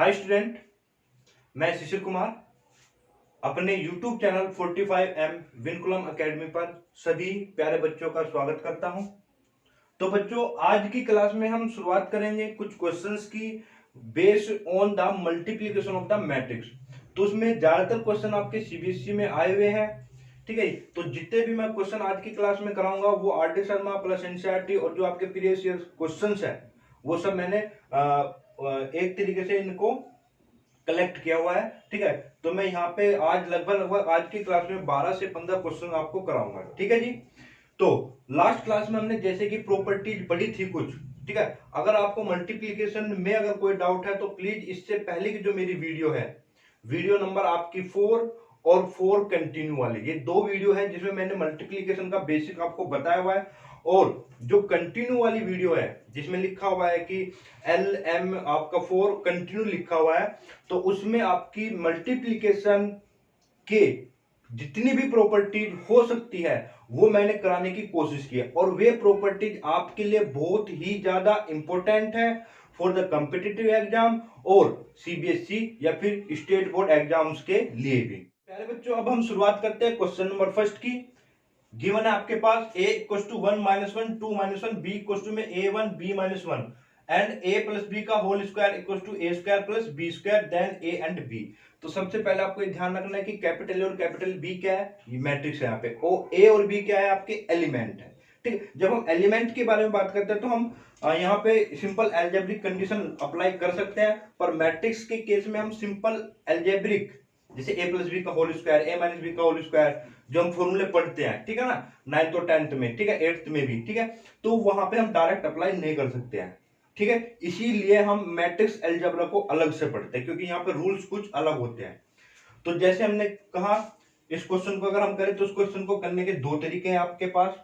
Hi student, मैं शिशिर कुमार अपने YouTube channel 45M vinculum academy पर सभी प्यारे बच्चों का स्वागत करता हूं। तो बच्चों, आज की क्लास में हम शुरुआत करेंगे कुछ क्वेश्चंस की based on the multiplication of the matrix. तो उसमें ज्यादातर क्वेश्चन आपके सीबीएसई में आए हुए हैं। ठीक है, तो जितने भी मैं क्वेश्चन आज की क्लास में कराऊंगा वो आर.डी. शर्मा प्लस एनसीईआरटी और जो आपके प्रीवियस ईयर क्वेश्चंस है वो सब मैंने एक तरीके से इनको कलेक्ट किया हुआ है। ठीक है, तो मैं यहाँ पे आज लगभग आज की क्लास में 12 से 15 क्वेश्चन आपको कराऊंगा। ठीक है जी। तो लास्ट क्लास में हमने जैसे कि प्रॉपर्टीज पढ़ी थी कुछ। ठीक है, अगर आपको मल्टीप्लिकेशन में अगर कोई डाउट है तो प्लीज इससे पहले की जो मेरी वीडियो है, वीडियो नंबर आपकी 4 और 4 कंटिन्यू वाली, ये दो वीडियो है जिसमें मैंने मल्टीप्लिकेशन का बेसिक आपको बताया हुआ है। और जो कंटिन्यू वाली वीडियो है जिसमें लिखा हुआ है कि एल एम आपका 4 कंटिन्यू लिखा हुआ है, तो उसमें आपकी मल्टीप्लिकेशन के जितनी भी प्रॉपर्टीज हो सकती है वो मैंने कराने की कोशिश की है। और वे प्रॉपर्टीज आपके लिए बहुत ही ज्यादा इंपॉर्टेंट है फॉर द कॉम्पिटिटिव एग्जाम और सीबीएसई या फिर स्टेट बोर्ड एग्जाम्स के लिए भी। प्यारे बच्चों, अब हम शुरुआत करते हैं क्वेश्चन नंबर फर्स्ट की। गिवन है आपके पास a इक्वल टू 1 माइनस 1 2 माइनस 1 b इक्वल टू में a1 b minus 1 and a plus b का whole square equal to a square plus b square then a and b। तो सबसे पहले आपको ये ध्यान रखना है कि कैपिटल A और कैपिटल B क्या है, ये मैट्रिक्स है। यहाँ पे ओ a और b क्या है, आपके एलिमेंट है। ठीक है, जब हम एलिमेंट के बारे में बात करते हैं तो हम यहाँ पे सिंपल एल्जेब्रिक कंडीशन अप्लाई कर सकते हैं, पर मैट्रिक्स के केस में हम सिंपल एल्जेब्रिक जैसे a प्लस बी का whole square a minus b का होल स्क्वायर जो हम फॉर्मूले पढ़ते हैं, ठीक है ना, 9th और 10th में, ठीक है, 8th में भी, ठीक है, तो वहां पे हम डायरेक्ट अप्लाई नहीं कर सकते हैं। ठीक है, इसीलिए हम मैट्रिक्स अलजेब्रा को अलग से पढ़ते हैं क्योंकि यहाँ पे रूल्स कुछ अलग होते हैं। तो जैसे हमने कहा, इस क्वेश्चन को अगर हम करें तो उस क्वेश्चन को करने के दो तरीके हैं आपके पास।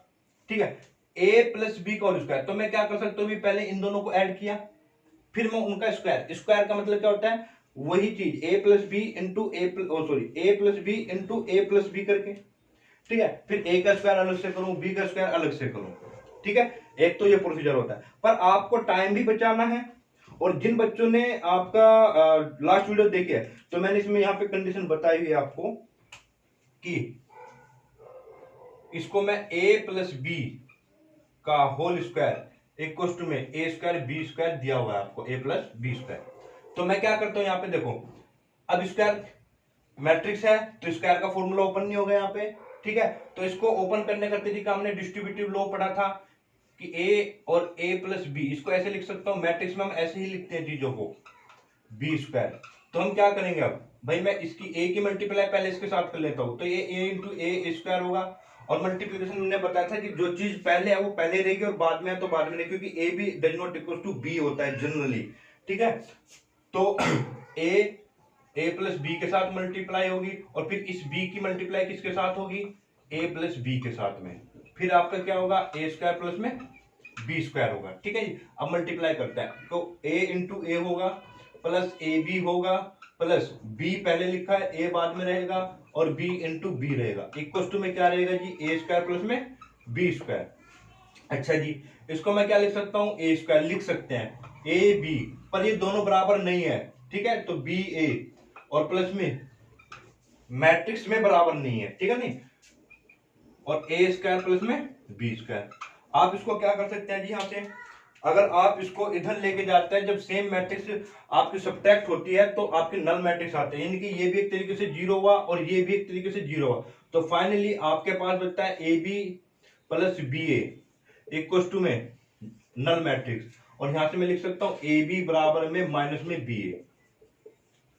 ठीक है, a प्लस बी का होल स्क्वायर, तो मैं क्या कर सकता हूँ, पहले इन दोनों को ऐड किया, फिर मैं उनका स्क्वायर, स्क्वायर का मतलब क्या होता है, वही चीज a plus b into a plus b into a plus b करके। ठीक है, फिर a का स्क्वायर अलग से करूं, b का स्क्वायर अलग से करूं। ठीक है, एक तो ये प्रोसीजर होता है, पर आपको टाइम भी बचाना है। और जिन बच्चों ने आपका लास्ट वीडियो देखे है तो मैंने इसमें यहाँ पे कंडीशन बताई हुई है आपको कि इसको मैं a प्लस बी का होल स्क्वायर इक्वल टू में ए स्क्वायर बी स्क्वायर दिया हुआ है आपको, a प्लस बी स्क्वायर। तो मैं क्या करता हूं, यहाँ पे देखो, अब स्क्वायर मैट्रिक्स है तो स्क्वायर का फॉर्मूला ओपन नहीं होगा यहाँ पे। ठीक है, तो इसको ओपन करने का तरीका हमने डिस्ट्रीब्यूटिव लॉ पढ़ा था कि a और a प्लस बी, इसको ऐसे लिख सकता हूं, मैट्रिक्स में हम ऐसे ही लिखते हैं चीजों को, बी स्क्वायर। तो हम क्या करेंगे, अब भाई मैं इसकी a की मल्टीप्लाई पहले इसके साथ कर लेता हूं, तो ये a इंटू ए स्क्वायर होगा। और मल्टीप्लिकेशन हमने बताया था कि जो चीज पहले है वो पहले रहेगी और बाद में है तो बाद में रहेगी, क्योंकि a भी does not equal to b होता है जनरली। ठीक है, तो a प्लस बी के साथ मल्टीप्लाई होगी और फिर इस b की मल्टीप्लाई किसके साथ होगी, a प्लस बी के साथ में, फिर आपका क्या होगा, a स्क्वायर प्लस में बी स्क्वायर होगा। ठीक है जी, अब मल्टीप्लाई करते हैं तो a इंटू ए होगा प्लस ए बी होगा प्लस b पहले लिखा है, a बाद में रहेगा और b इंटू बी रहेगा, इक्वल टू में क्या रहेगा जी, a स्क्वायर प्लस में बी स्क्वायर। अच्छा जी, इसको मैं क्या लिख सकता हूं, a स्क्वायर लिख सकते हैं, a b, पर ये दोनों बराबर नहीं है। ठीक है, तो b a और प्लस में मैट्रिक्स में बराबर नहीं है, ठीक है नहीं, और ए स्क्वायर प्लस में बी स्क्वायर। आप इसको क्या कर सकते हैं जी, यहाँ से अगर आप इसको इधर लेके जाते हैं, जब सेम मैट्रिक्स आपकी सब्ट्रैक्ट होती है तो आपके नल मैट्रिक्स आते हैं, यानी कि ये भी एक तरीके से जीरो हुआ और ये भी एक तरीके से जीरो हुआ, तो फाइनली आपके पास बचता है a b plus b a equal to में नल मैट्रिक्स, और यहां से मैं लिख सकता हूं ए बी बराबर में माइनस में बी ए।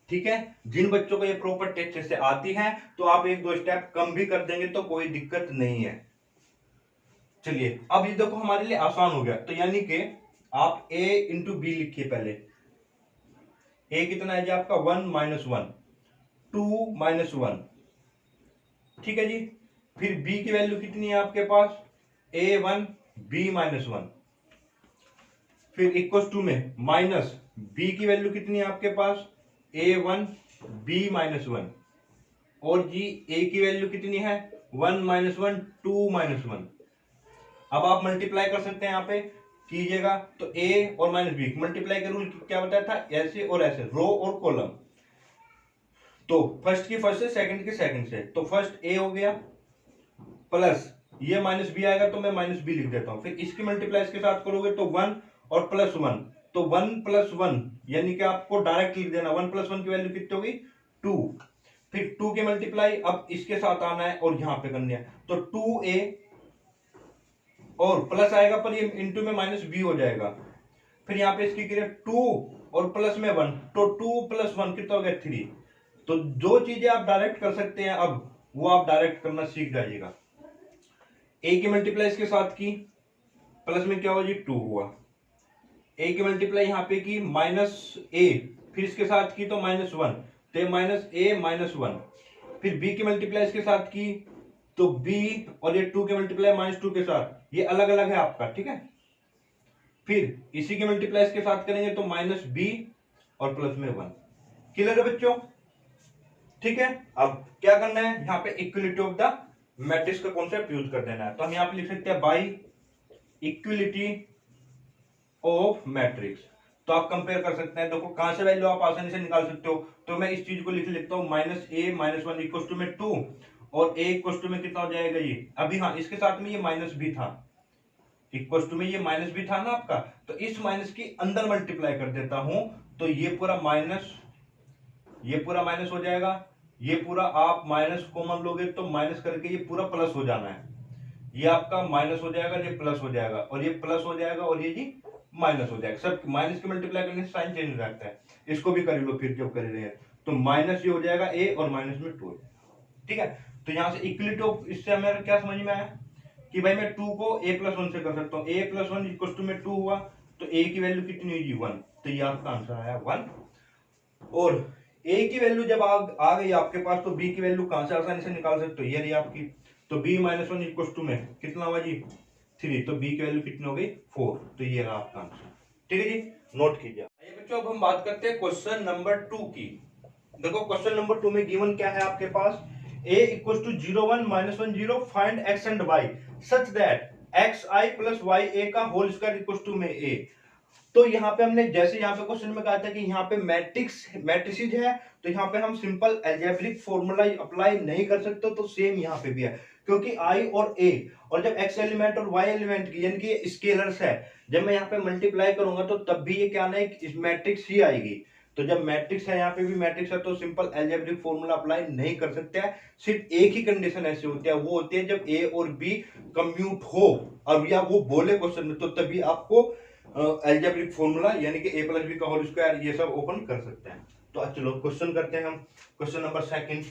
ठीक है, जिन बच्चों को ये प्रॉपर्टी अच्छे से आती है तो आप एक दो स्टेप कम भी कर देंगे तो कोई दिक्कत नहीं है। चलिए, अब ये देखो हमारे लिए आसान हो गया, तो यानी कि आप a इंटू बी लिखिए पहले। a कितना है जी आपका 1 माइनस 1 2 माइनस 1। ठीक है जी, फिर b की वैल्यू कितनी है आपके पास, a1 b माइनस 1, फिर इक्वल टू में माइनस b की वैल्यू कितनी है आपके पास, a1 b माइनस 1, और जी a की वैल्यू कितनी है 1 माइनस 1 2 माइनस 1। अब आप मल्टीप्लाई कर सकते हैं यहाँ पे, कीजिएगा तो ए और माइनस बी मल्टीप्लाई का रूल क्या बताया था, ऐसे और ऐसे, रो और कॉलम। तो फर्स्ट की फर्स्ट से, सेकंड की सेकंड से, तो फर्स्ट ए हो गया प्लस ये माइनस बी आएगा तो मैं माइनस बी लिख देता हूं, फिर इसकी मल्टीप्लाई इसके साथ करोगे तो 1 और प्लस 1, तो 1 प्लस 1 यानी कि आपको डायरेक्ट लिख देना, 1 प्लस 1 की वैल्यू कितनी होगी 2, फिर 2 की मल्टीप्लाई अब इसके साथ आना है और यहां पे करनी है, तो 2a और प्लस आएगा पर ये इंटू में माइनस बी हो जाएगा, फिर यहाँ पे इसकी क्रिया 2 और प्लस में 1, तो 2 प्लस 1 कितना हो गया 3। तो जो चीजें आप डायरेक्ट कर सकते हैं अब वो आप डायरेक्ट करना सीख जाइएगा। ए की मल्टीप्लाई इसके साथ की, प्लस में क्या हुआ जी 2 हुआ, ए की मल्टीप्लाई यहाँ पे की माइनस ए, फिर इसके साथ की तो माइनस 1, तो माइनस ए माइनस 1, फिर बी की मल्टीप्लाई इसके साथ की तो बी और ये 2 की मल्टीप्लाई माइनस 2 के साथ, ये अलग अलग है आपका, ठीक है। फिर इसी की मल्टीप्लाई इसके साथ करेंगे तो माइनस बी और प्लस में 1। क्लियर है बच्चों, ठीक है। अब क्या करना है, यहाँ पे इक्वलिटी ऑफ द मैट्रिक्स का कॉन्सेप्ट यूज कर देना है, तो हम यहाँ पे लिख सकते हैं बाई इक्वलिटी ऑफ मैट्रिक्स। तो आप कंपेयर कर सकते हैं, देखो कहां से वैल्यू आप आसानी से निकाल सकते हो, तो मैं इस चीज को लिख लेता हूं minus a minus 1 equal to में 2 और ए इक्वल टू में कितना हो जाएगा ये, अभी हाँ इसके साथ में ये माइनस भी था, इक्वल टू में ये माइनस भी था ना आपका, तो इस माइनस की अंदर मल्टीप्लाई कर देता हूं, तो ये पूरा माइनस, ये पूरा माइनस हो जाएगा, ये पूरा आप माइनस कॉमन लोगे तो माइनस करके ये पूरा प्लस हो जाना है, ये आपका माइनस हो जाएगा, ये प्लस हो जाएगा और ये प्लस हो जाएगा और ये जी माइनस हो जाएगा, सब माइनस के मल्टीप्लाई करने से साइन चेंज हो जाता है, इसको भी कर लो फिर जब कर रहे हैं, तो माइनस ये हो जाएगा ए और माइनस में 2, ठीक है। तो यहां से इक्वलिटी ऑफ, इससे हमें क्या समझ में आया कि भाई मैं 2 को a प्लस 1 से कर सकता हूँ, a प्लस 1 इक्वल टू में 2 हुआ, तो a की वैल्यू कितनी होगी 1, तो ये आपका आंसर आया 1। और a की वैल्यू जब आ गई आपके पास, तो b की वैल्यू कहां से आसानी से निकाल सकते हो, ये रही आपकी, तो b माइनस 1 इक्वल टू में कितना हुआ जी 3, तो b की वैल्यू कितनी हो गई 4, तो ये रहा आपका आंसर, ठीक है जी, नोट कीजिए। आइए बच्चों अब हम बात करते हैं क्वेश्चन नंबर 2 की। देखो क्वेश्चन नंबर 2 में गिवन क्या है आपके पास, a equal to 0 1 minus 1 0 find x and y such that xi plus ya का होल स्क्वायर इक्वल टू में a। तो यहाँ पे हमने जैसे यहाँ पे क्वेश्चन में कहा था कि यहाँ पे मैट्रिसेस है, तो यहाँ पे हम सिंपल अलजेब्रिक फॉर्मूला अप्लाई नहीं कर सकते, तो सेम यहाँ पे भी है, क्योंकि i और a और जब x एलिमेंट और y एलिमेंट की यानी कि स्केलर्स है, जब मैं यहाँ पे मल्टीप्लाई करूंगा तो तब भी ये क्या नहीं मैट्रिक्स ही आएगी, तो जब मैट्रिक्स है यहाँ पे भी मैट्रिक्स है, तो सिंपल अलजेब्रिक फॉर्मूला अप्लाई नहीं कर सकते हैं। सिर्फ एक ही कंडीशन ऐसी होती है, वो होती है जब a और b कम्यूट हो, अब या वो बोले क्वेश्चन में, तो तभी आपको अलजेब्रिक फॉर्मूला यानी कि a प्लस बी का होल स्क्वायर ये सब ओपन कर सकते हैं। तो चलो क्वेश्चन करते हैं हम, क्वेश्चन नंबर 2।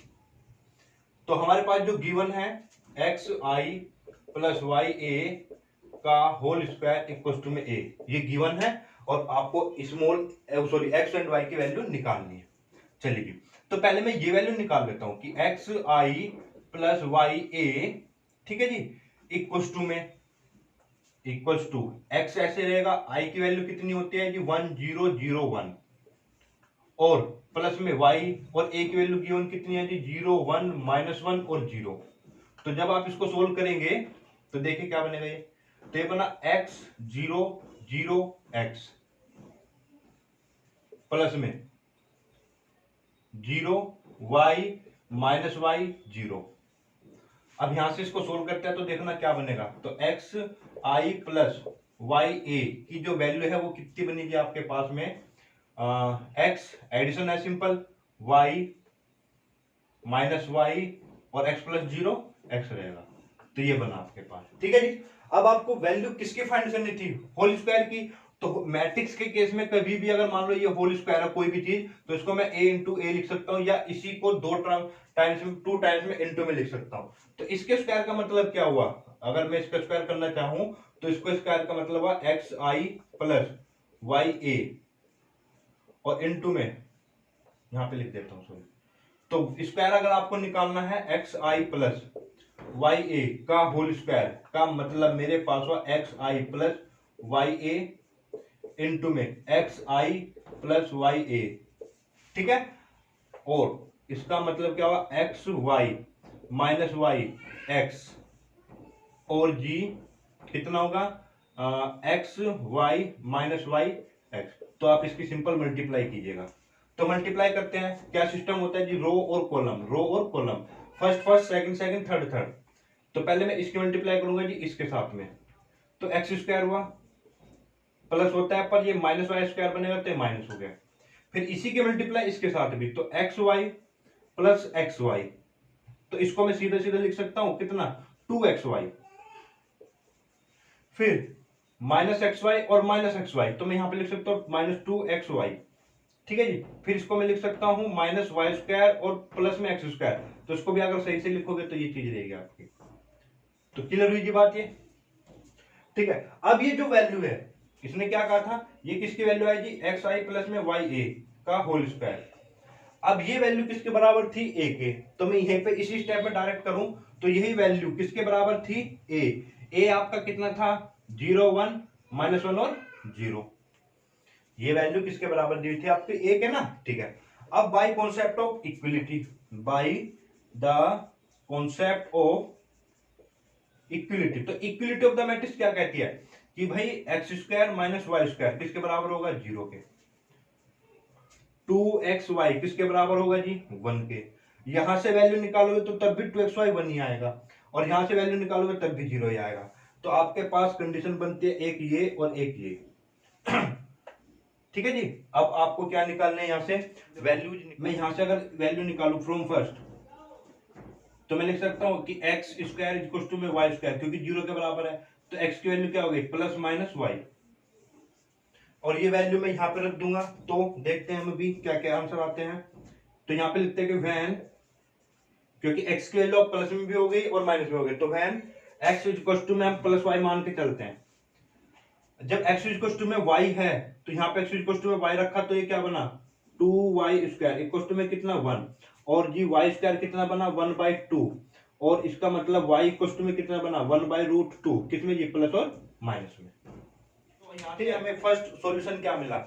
तो हमारे पास जो गिवन है x i plus y a का होल स्क्वायर इक्वल टू में a, ये गिवन है और आपको एक्स एंड वाई की वैल्यू निकालनी है। चलिए तो पहले मैं ये वैल्यू निकाल देता हूं कि x i plus y a, ठीक है जी, इक्वल्स टू एक्स ऐसे रहेगा, आई की वैल्यू कितनी होती है जी 1001 और प्लस में y और a की वैल्यू गिवन कितनी है जी 0 1 माइनस 1 और 0। तो जब आप इसको सोल्व करेंगे तो देखिए क्या बनेगा ये, तो ये बना x 0 0 x प्लस में 0 y माइनस y 0। अब यहां से इसको सोल्व करते हैं तो देखना क्या बनेगा, तो एक्स आई प्लस वाई ए की जो वैल्यू है वो कितनी बनेगी आपके पास में, एक्स एडिशन है सिंपल, वाई माइनस वाई और एक्स प्लस 0 एक्स रहेगा, तो ये बना आपके पास, ठीक है जी। अब आपको वैल्यू किसकी फाइंड करनी थी, होल स्क्वायर की, तो मैट्रिक्स के केस में कभी भी अगर मान लो ये होल स्क्वायर है कोई भी चीज, तो इसको मैं a इंटू ए लिख सकता हूं, या इसी को 2 टाइम्स में इंटू में लिख सकता हूं। तो इसके स्क्वायर का मतलब क्या हुआ, अगर मैं इसका स्क्वायर करना चाहूं तो इसको स्क्वायर का मतलब हुआ एक्स आई प्लस वाई ए और इंटू में यहां पे लिख देता हूं सॉरी, तो स्क्वायर अगर आपको निकालना है x i plus y a का होल स्क्वायर का मतलब मेरे पास हुआ x i plus y a into में x i plus y a, ठीक है, और इसका मतलब क्या हुआ x y minus y x और जी कितना होगा x y minus y x, तो आप इसकी सिंपल मल्टीप्लाई कीजिएगा। तो मल्टीप्लाई करते हैं, क्या सिस्टम होता है जी, रो और कॉलम, रो और column, first first, second second, third third. तो पहले मैं इसकी मल्टीप्लाई करूंगा जी इसके साथ में, तो एक्स स्क्वायर हुआ, प्लस होता है पर ये माइनस वाई स्क्वायर बनेगा तो माइनस हो गया। फिर इसी के मल्टीप्लाई इसके साथ भी, तो x y plus x y, तो इसको मैं सीधे सीधे लिख सकता हूं कितना, 2xy। फिर माइनस एक्स वाई और माइनस एक्स वाई, तो मैं यहां पे लिख सकता हूं -2xy, ठीक है जी। फिर इसको मैं लिख सकता हूं माइनस वाई स्क्वायर और प्लस में एक्स स्क्वायर, तो इसको भी अगर सही से लिखोगे तो ये चीज रहेगी आपकी। तो क्लियर हुई जी बात ये, ठीक है। अब ये जो वैल्यू है, इसने क्या कहा था, ये किसकी वैल्यू है जी, एक्स आई प्लस में वाई ए का होल स्क्वायर। अब ये वैल्यू किसके बराबर थी, ए के, तो मैं यहीं पे इसी स्टेप में डायरेक्ट करूं तो यही वैल्यू किसके बराबर थी, ए आपका कितना था, 0 1 -1 और 0। ये वैल्यू किसके बराबर दी थी आपके, ए के ना, ठीक है। अब by concept of equality, by the concept of equality, तो इक्विलिटी ऑफ द मैट्रिक्स क्या कहती है कि भाई x square minus y square किसके बराबर होगा, 0 के। 2xy किसके बराबर होगा जी, 1 के। यहां से वैल्यू निकालोगे तो तब भी 2xy 1 ही आएगा, और यहां से वैल्यू निकालोगे तब भी 0 ही आएगा। तो आपके पास कंडीशन बनती है एक ये और एक ये। ठीक है जी। अब आपको क्या निकालना है, यहां से वैल्यूज। मैं यहां से अगर वैल्यू निकालू फ्रॉम फर्स्ट, तो मैं लिख सकता हूं कि एक्स स्क्वायर इक्वल टू में वाई स्क्वायर, क्योंकि 0 के बराबर है, तो एक्स की वैल्यू क्या हो गई, प्लस माइनस वाई, और ये वैल्यू मैं यहां पे रख दूंगा। तो देखते हैं हम अभी क्या क्या आंसर आते हैं। तो यहां पे लिखते हैं कि वैन, क्योंकि एक्स की वैल्यू प्लस में भी हो गई और माइनस में हो गई, तो वैन एक्स इक्वल टू में हम प्लस वाई मान के चलते हैं। जब एक्स इक्वल टू में वाई है, तो यहाँ पे एक्स इक्वल टू में वाई रखा, तो ये क्या बना, 2y स्क्वायर इक्वल टू में कितना 1, और जी वाई स्क्वायर कितना बना 1/2, और इसका मतलब y इक्वल टू में कितना बना 1/√2, किसमें जी, प्लस और माइनस में। तो यहाँ से हमें फर्स्ट सॉल्यूशन क्या मिला,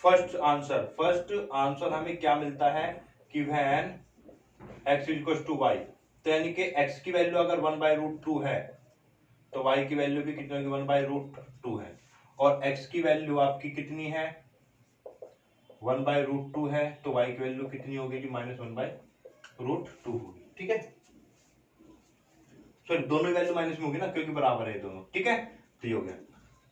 फर्स्ट आंसर हमें क्या मिलता है कि when x equal to y, तो यानी कि x की वैल्यू अगर 1/√2 है तो y की वैल्यू भी कितनी होगी, 1/√2 है, और x की वैल्यू आपकी कितनी है, 1/√2 है, तो y की वैल्यू कितनी होगी जी, -1/√2 होगी, ठीक है। सॉरी, दोनों वैल्यू माइनस में होगी ना, क्योंकि बराबर है दोनों, ठीक है। तो ये हो गया।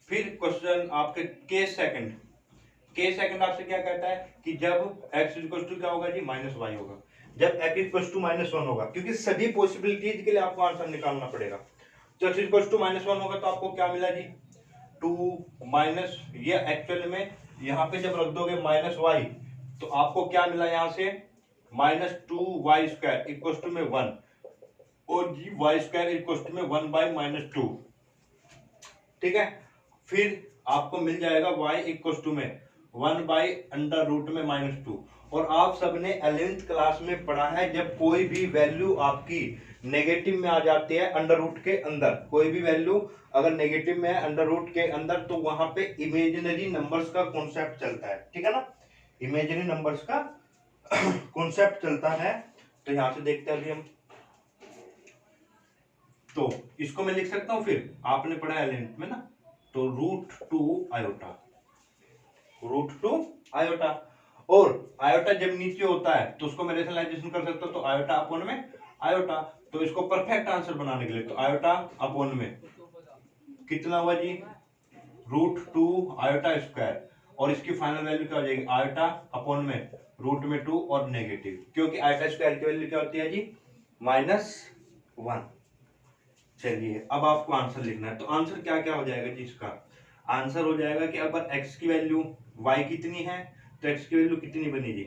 फिर क्वेश्चन आपके केस सेकंड आपसे क्या कहता है कि जब x इक्वल टू क्या होगा जी, -y होगा, जब x इक्वल टू -1 होगा, क्योंकि सभी पॉसिबिलिटीज के लिए आपको आंसर निकालना पड़ेगा। तो x इक्वल टू -1 होगा तो आपको क्या मिला जी, 2 माइनस, ये एक्चुअल में यहाँ पे जब रख दोगे -y, तो आपको क्या मिला यहाँ से, -2y स्क्वायर इक्वल टू में 1, और जी वाई स्क्वायर इक्वल टू में 1/-2, ठीक है। फिर आपको मिल जाएगा y इक्वल टू में 1/√2, और आप सबने 11th क्लास में पढ़ा है, जब कोई भी वैल्यू आपकी नेगेटिव में आ जाती है अंडर रूट के अंदर, कोई भी वैल्यू अगर नेगेटिव में है अंडर रूट के अंदर, तो वहां पे इमेजिनरी नंबर्स का कॉन्सेप्ट चलता है, ठीक है ना, इमेजिनरी नंबर्स का कॉन्सेप्ट चलता है। तो यहां से देखते हैं अभी हम, तो इसको मैं लिख सकता हूं, फिर आपने पढ़ा है 11th में ना, तो √2 आयोटा, और आयोटा जब नीचे होता है तो उसको मैं रेशनलाइजेशन कर सकता हूं, तो आयोटा अपॉन में आयोटा, तो इसको परफेक्ट आंसर बनाने के लिए, तो आयोटा अपॉन में कितना हुआ जी, √2 आयोटा स्क्वायर, और इसकी फाइनल वैल्यू क्या हो जाएगी, आयोटा अपॉन में √2 और नेगेटिव, क्योंकि आयोटा स्क्वायर की वैल्यू क्या होती है जी, -1। चलिए अब आपको आंसर लिखना है, तो आंसर क्या क्या हो जाएगा जी, इसका आंसर हो जाएगा कि अगर x की वैल्यू y कितनी है, तो x की वैल्यू कितनी बनी जी,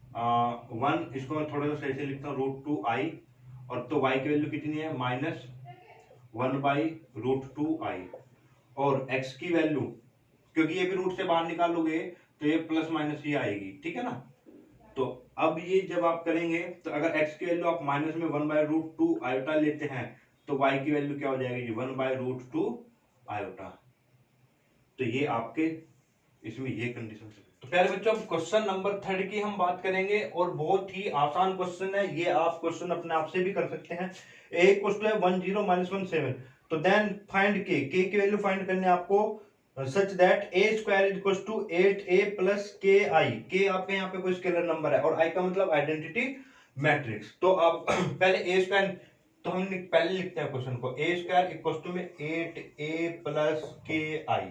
1, इसको मैं थोड़ा सा सही से लिखता हूँ, √2i, और तो y की वैल्यू कितनी है, -1/√2i, और x की वैल्यू, क्योंकि ये भी रूट से बाहर निकालोगे तो ये प्लस माइनस ही आएगी, ठीक है ना। तो अब ये जब आप करेंगे, तो अगर x की वैल्यू आप माइनस में 1/√2 आयोटा लेते हैं, तो y की वैल्यू क्या हो जाएगी जी, 1/√2 आयोटा। तो ये आपके इसमें ये कंडीशन। तो प्यारे बच्चों, क्वेश्चन नंबर 3 की हम बात करेंगे, और बहुत ही आसान क्वेश्चन है ये, आप क्वेश्चन अपने आप से भी कर सकते हैं। एक क्वेश्चन है 10 -1 7, तो देन फाइंड के की वैल्यू फाइंड करनी है आपको such that a square is equal to 8a plus k I. के आपके यहाँ पे कोई स्केलर नंबर है और आई का मतलब आइडेंटिटी मैट्रिक्स। तो आप पहले ए स्क्वायर, तो हम पहले लिखते हैं क्वेश्चन को, ए स्क्वायर इक्वल टू में 8a प्लस के आई।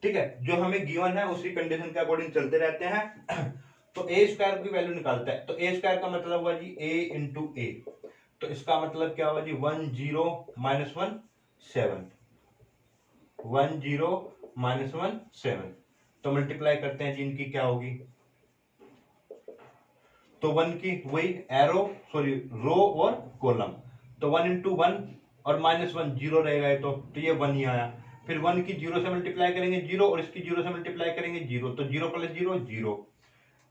ठीक है, जो हमें गिवन है उसी कंडीशन के अकॉर्डिंग चलते रहते हैं। तो ए स्क्वायर की वैल्यू निकालता है, तो ए स्क्वायर का मतलब हुआ जी ए इंटू ए, तो इसका मतलब क्या होगा जी 1 0 माइनस 1 7, 1 0 माइनस 1 7। तो मल्टीप्लाई करते हैं जी, इनकी क्या होगी, तो 1 की वही एरो सॉरी रो और कॉलम, तो 1 इंटू 1 और माइनस 1 जीरो रहेगा ये, तो ये 1 ही आया। फिर 1 की 0 से मल्टीप्लाई करेंगे 0 और इसकी 0 से मल्टीप्लाई करेंगे 0, तो 0 प्लस 0 0।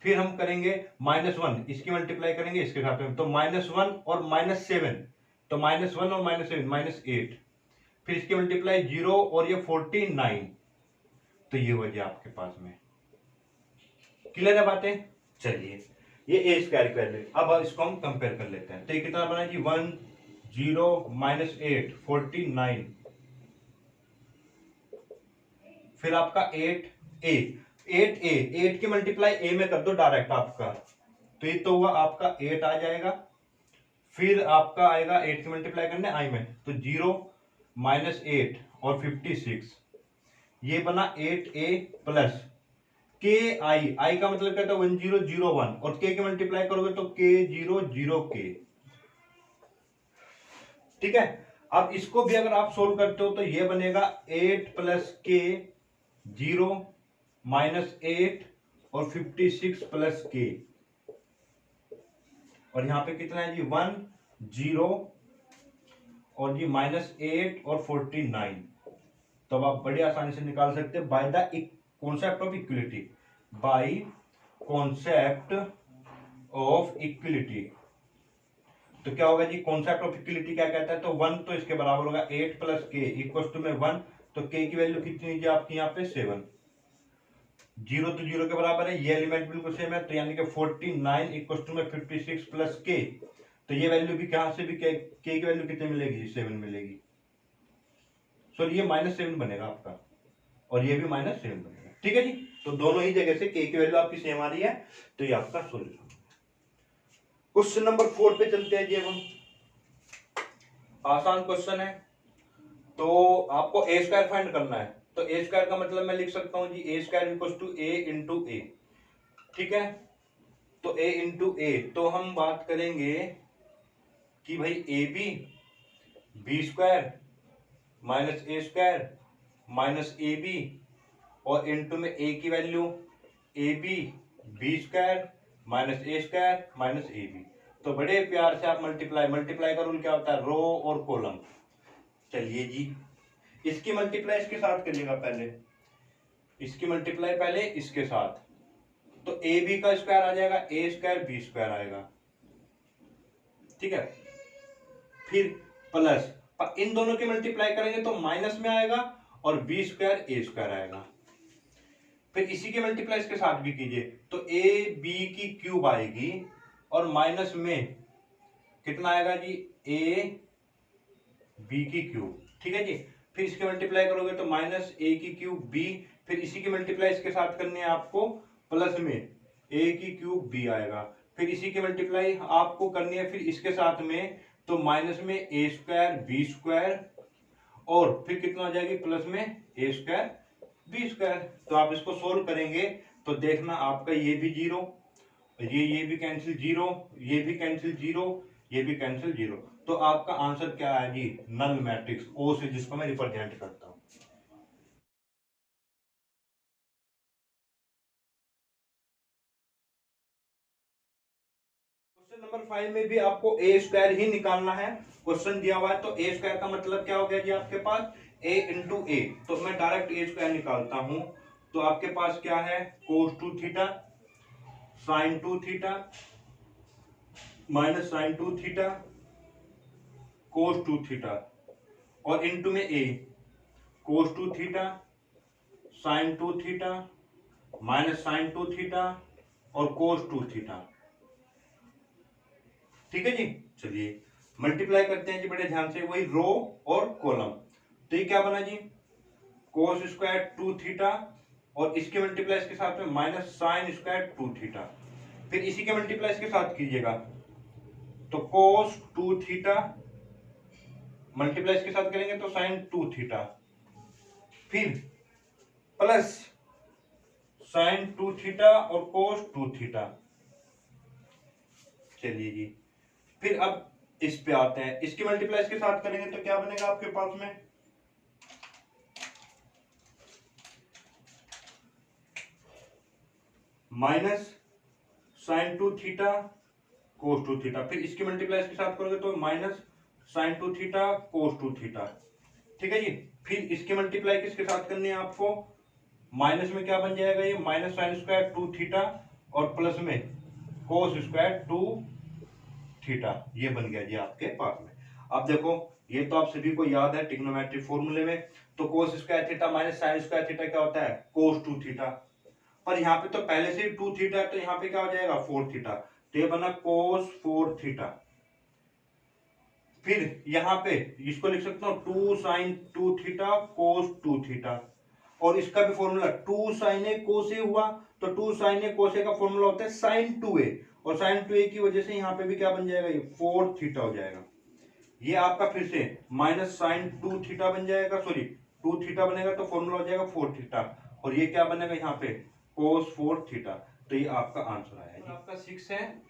फिर हम करेंगे माइनस 1, इसकी मल्टीप्लाई करेंगे इसके साथ में, तो माइनस 1 और माइनस 7, तो माइनस 1 और माइनस 7 माइनस 8। फिर इसकी मल्टीप्लाई 0 और ये 49, तो ये हो गया आपके पास में। क्लियर है बातें? चलिए ये ए स्क्वायर की वैल्यू, अब इसको हम कंपेयर कर लेते हैं। तो ये कितना बना जी 1 0 माइनस 8 49, फिर आपका 8a 8a 8 की मल्टीप्लाई a में कर दो डायरेक्ट आपका, तो ये तो हुआ आपका 8 आ जाएगा। फिर आपका आएगा 8 की मल्टीप्लाई करने i में, तो 0 माइनस 8 और 56, ये बना 8a प्लस के आई का मतलब क्या था 1001, और के की मल्टीप्लाई करोगे तो के 0 के। ठीक है, अब इसको भी अगर आप सोल्व करते हो तो ये बनेगा 8 प्लस के 0 माइनस 8 और 56 प्लस के, और यहां पे कितना है जी 1 0 और जी माइनस 8 और 49। तो अब आप बड़ी आसानी से निकाल सकते हैं by the concept of equality, by concept of equality. तो क्या होगा जी, कॉन्सेप्ट ऑफ इक्वलिटी क्या कहता है, तो 1 तो इसके बराबर होगा 8 प्लस के इक्वल टू में 1, तो के की वैल्यू कितनी है आपकी यहाँ पे 7, 0 तो 0 के बराबर है, ये एलिमेंट बिल्कुल सेम है, तो यानी कि 49 इक्वल टू में 56 प्लस के, तो ये वैल्यू भी कहां से भी के की वैल्यू कितनी मिलेगी 7 मिलेगी। सो ये -7 बनेगा आपका, और ये भी -7 बनेगा। ठीक है जी, तो दोनों ही जगह से के की वैल्यू आपकी सेम आ रही है, तो ये आपका सोल्यूशन। क्वेश्चन नंबर 4 पे चलते हैं जी। अब हम आसान क्वेश्चन है, तो आपको ए स्क्वायर फाइंड करना है, तो ए स्क्वायर का मतलब मैं लिख सकता हूं जी a square equal to a into a. ठीक है, तो ए इंटू ए, तो हम बात करेंगे कि भाई a b b square minus a square minus a b, और इंटू में ए की value a b b square minus a square minus a b. तो बड़े प्यार से आप मल्टीप्लाई का रूल क्या होता है, रो और कॉलम। चलिए जी, इसकी मल्टीप्लाई इसके साथ करिएगा, पहले इसकी मल्टीप्लाई पहले इसके साथ, तो ए बी का स्क्वायर आ जाएगा ए स्क्वायर बी स्क्वायर आएगा। ठीक है, फिर प्लस इन दोनों की मल्टीप्लाई करेंगे तो माइनस में आएगा और बी स्क्वायर ए स्क्वायर आएगा। फिर इसी की मल्टीप्लाई इसके साथ भी कीजिए, तो ए बी की क्यूब आएगी और माइनस में कितना आएगा जी ए बी की क्यूब। ठीक है जी, फिर इसकी मल्टीप्लाई करोगे तो माइनस ए की क्यूब बी, फिर इसी की मल्टीप्लाई इसके साथ करनी है आपको, प्लस में ए की क्यूब बी आएगा, फिर इसी की मल्टीप्लाई आपको करनी है फिर इसके साथ में, तो माइनस में ए स्क्वायर बी स्क्वायर, और फिर कितना हो जाएगी प्लस में ए स्क्वायर बी स्क्वायर। तो आप इसको सोल्व करेंगे तो देखना आपका ये भी 0, ये भी कैंसिल 0, ये भी कैंसिल 0, ये भी कैंसिल 0। तो आपका आंसर क्या है जी, नल मैट्रिक्स ओ से, जिसको मैं रिप्रेजेंट करता हूं। क्वेश्चन नंबर 5 में भी आपको ए स्क्वायर ही निकालना है, क्वेश्चन दिया हुआ है। तो ए स्क्वायर का मतलब क्या हो गया जी आपके पास ए इंटू ए, तो मैं डायरेक्ट ए स्क्वायर निकालता हूं, तो आपके पास क्या है cos 2 theta sine 2 theta minus sine 2 theta cos 2 theta, और इंटू में a cos 2 theta sine 2 theta minus sine 2 theta और कोस 2 थीटा। ठीक है जी, चलिए मल्टीप्लाई करते हैं जी बड़े ध्यान से, वही रो और कॉलम। तो ये क्या बना जी, कोस स्क्वायर 2 थीटा, और इसके मल्टीप्लाई इसके साथ में माइनस साइन स्क्वायर 2 थीटा। फिर इसी के मल्टीप्लाई इसके साथ कीजिएगा, तो कोस 2 थीटा मल्टीप्लाई इसके साथ करेंगे तो साइन 2 थीटा, फिर प्लस साइन 2 थीटा और कोस 2 थीटा। चलिए जी, फिर अब इस पे आते हैं, इसकी मल्टीप्लाई इसके साथ करेंगे तो क्या बनेगा आपके पास में, minus sine 2 theta cos 2 theta. फिर इसकी मल्टीप्लाई इसके साथ करोगे तो minus sine 2 theta cos 2 theta. ठीक है जी, फिर इसकी मल्टीप्लाई किसके साथ करनी है आपको, माइनस में क्या बन जाएगा ये, माइनस साइन स्क्वायर 2 थीटा और प्लस में कोस स्क्वायर 2 थीटा। ये बन गया जी आपके पास में। अब देखो, ये तो आप सभी को याद है ट्रिग्नोमेट्रिक फॉर्मूले में, तो cos square theta minus sine square theta क्या होता है, कोस 2 थीटा। पर यहाँ पे तो पहले से ही 2 थीटा है, तो यहाँ पे क्या हो जाएगा 4 थीटा, तो ये बना कोस 4 थीटा। फिर यहाँ पे इसको लिख सकता हूँ 2 साइन 2 थीटा कोस 2 थीटा, और इसका भी फॉर्मूला 2 साइन ए कोस ए हुआ, तो 2 साइन ए कोस ए का फॉर्मूला होता है साइन 2a, और साइन 2a की वजह से यहाँ पे भी क्या बन जाएगा, ये 4 थीटा हो जाएगा। ये आपका फिर से माइनस साइन 2 थीटा बन जाएगा, सॉरी 2 थीटा बनेगा तो फॉर्मूला हो जाएगा 4 थीटा, और ये क्या बनेगा यहाँ पे कोस 4 थीटा। तो ये आपका आंसर आया जी। आपका 6 है,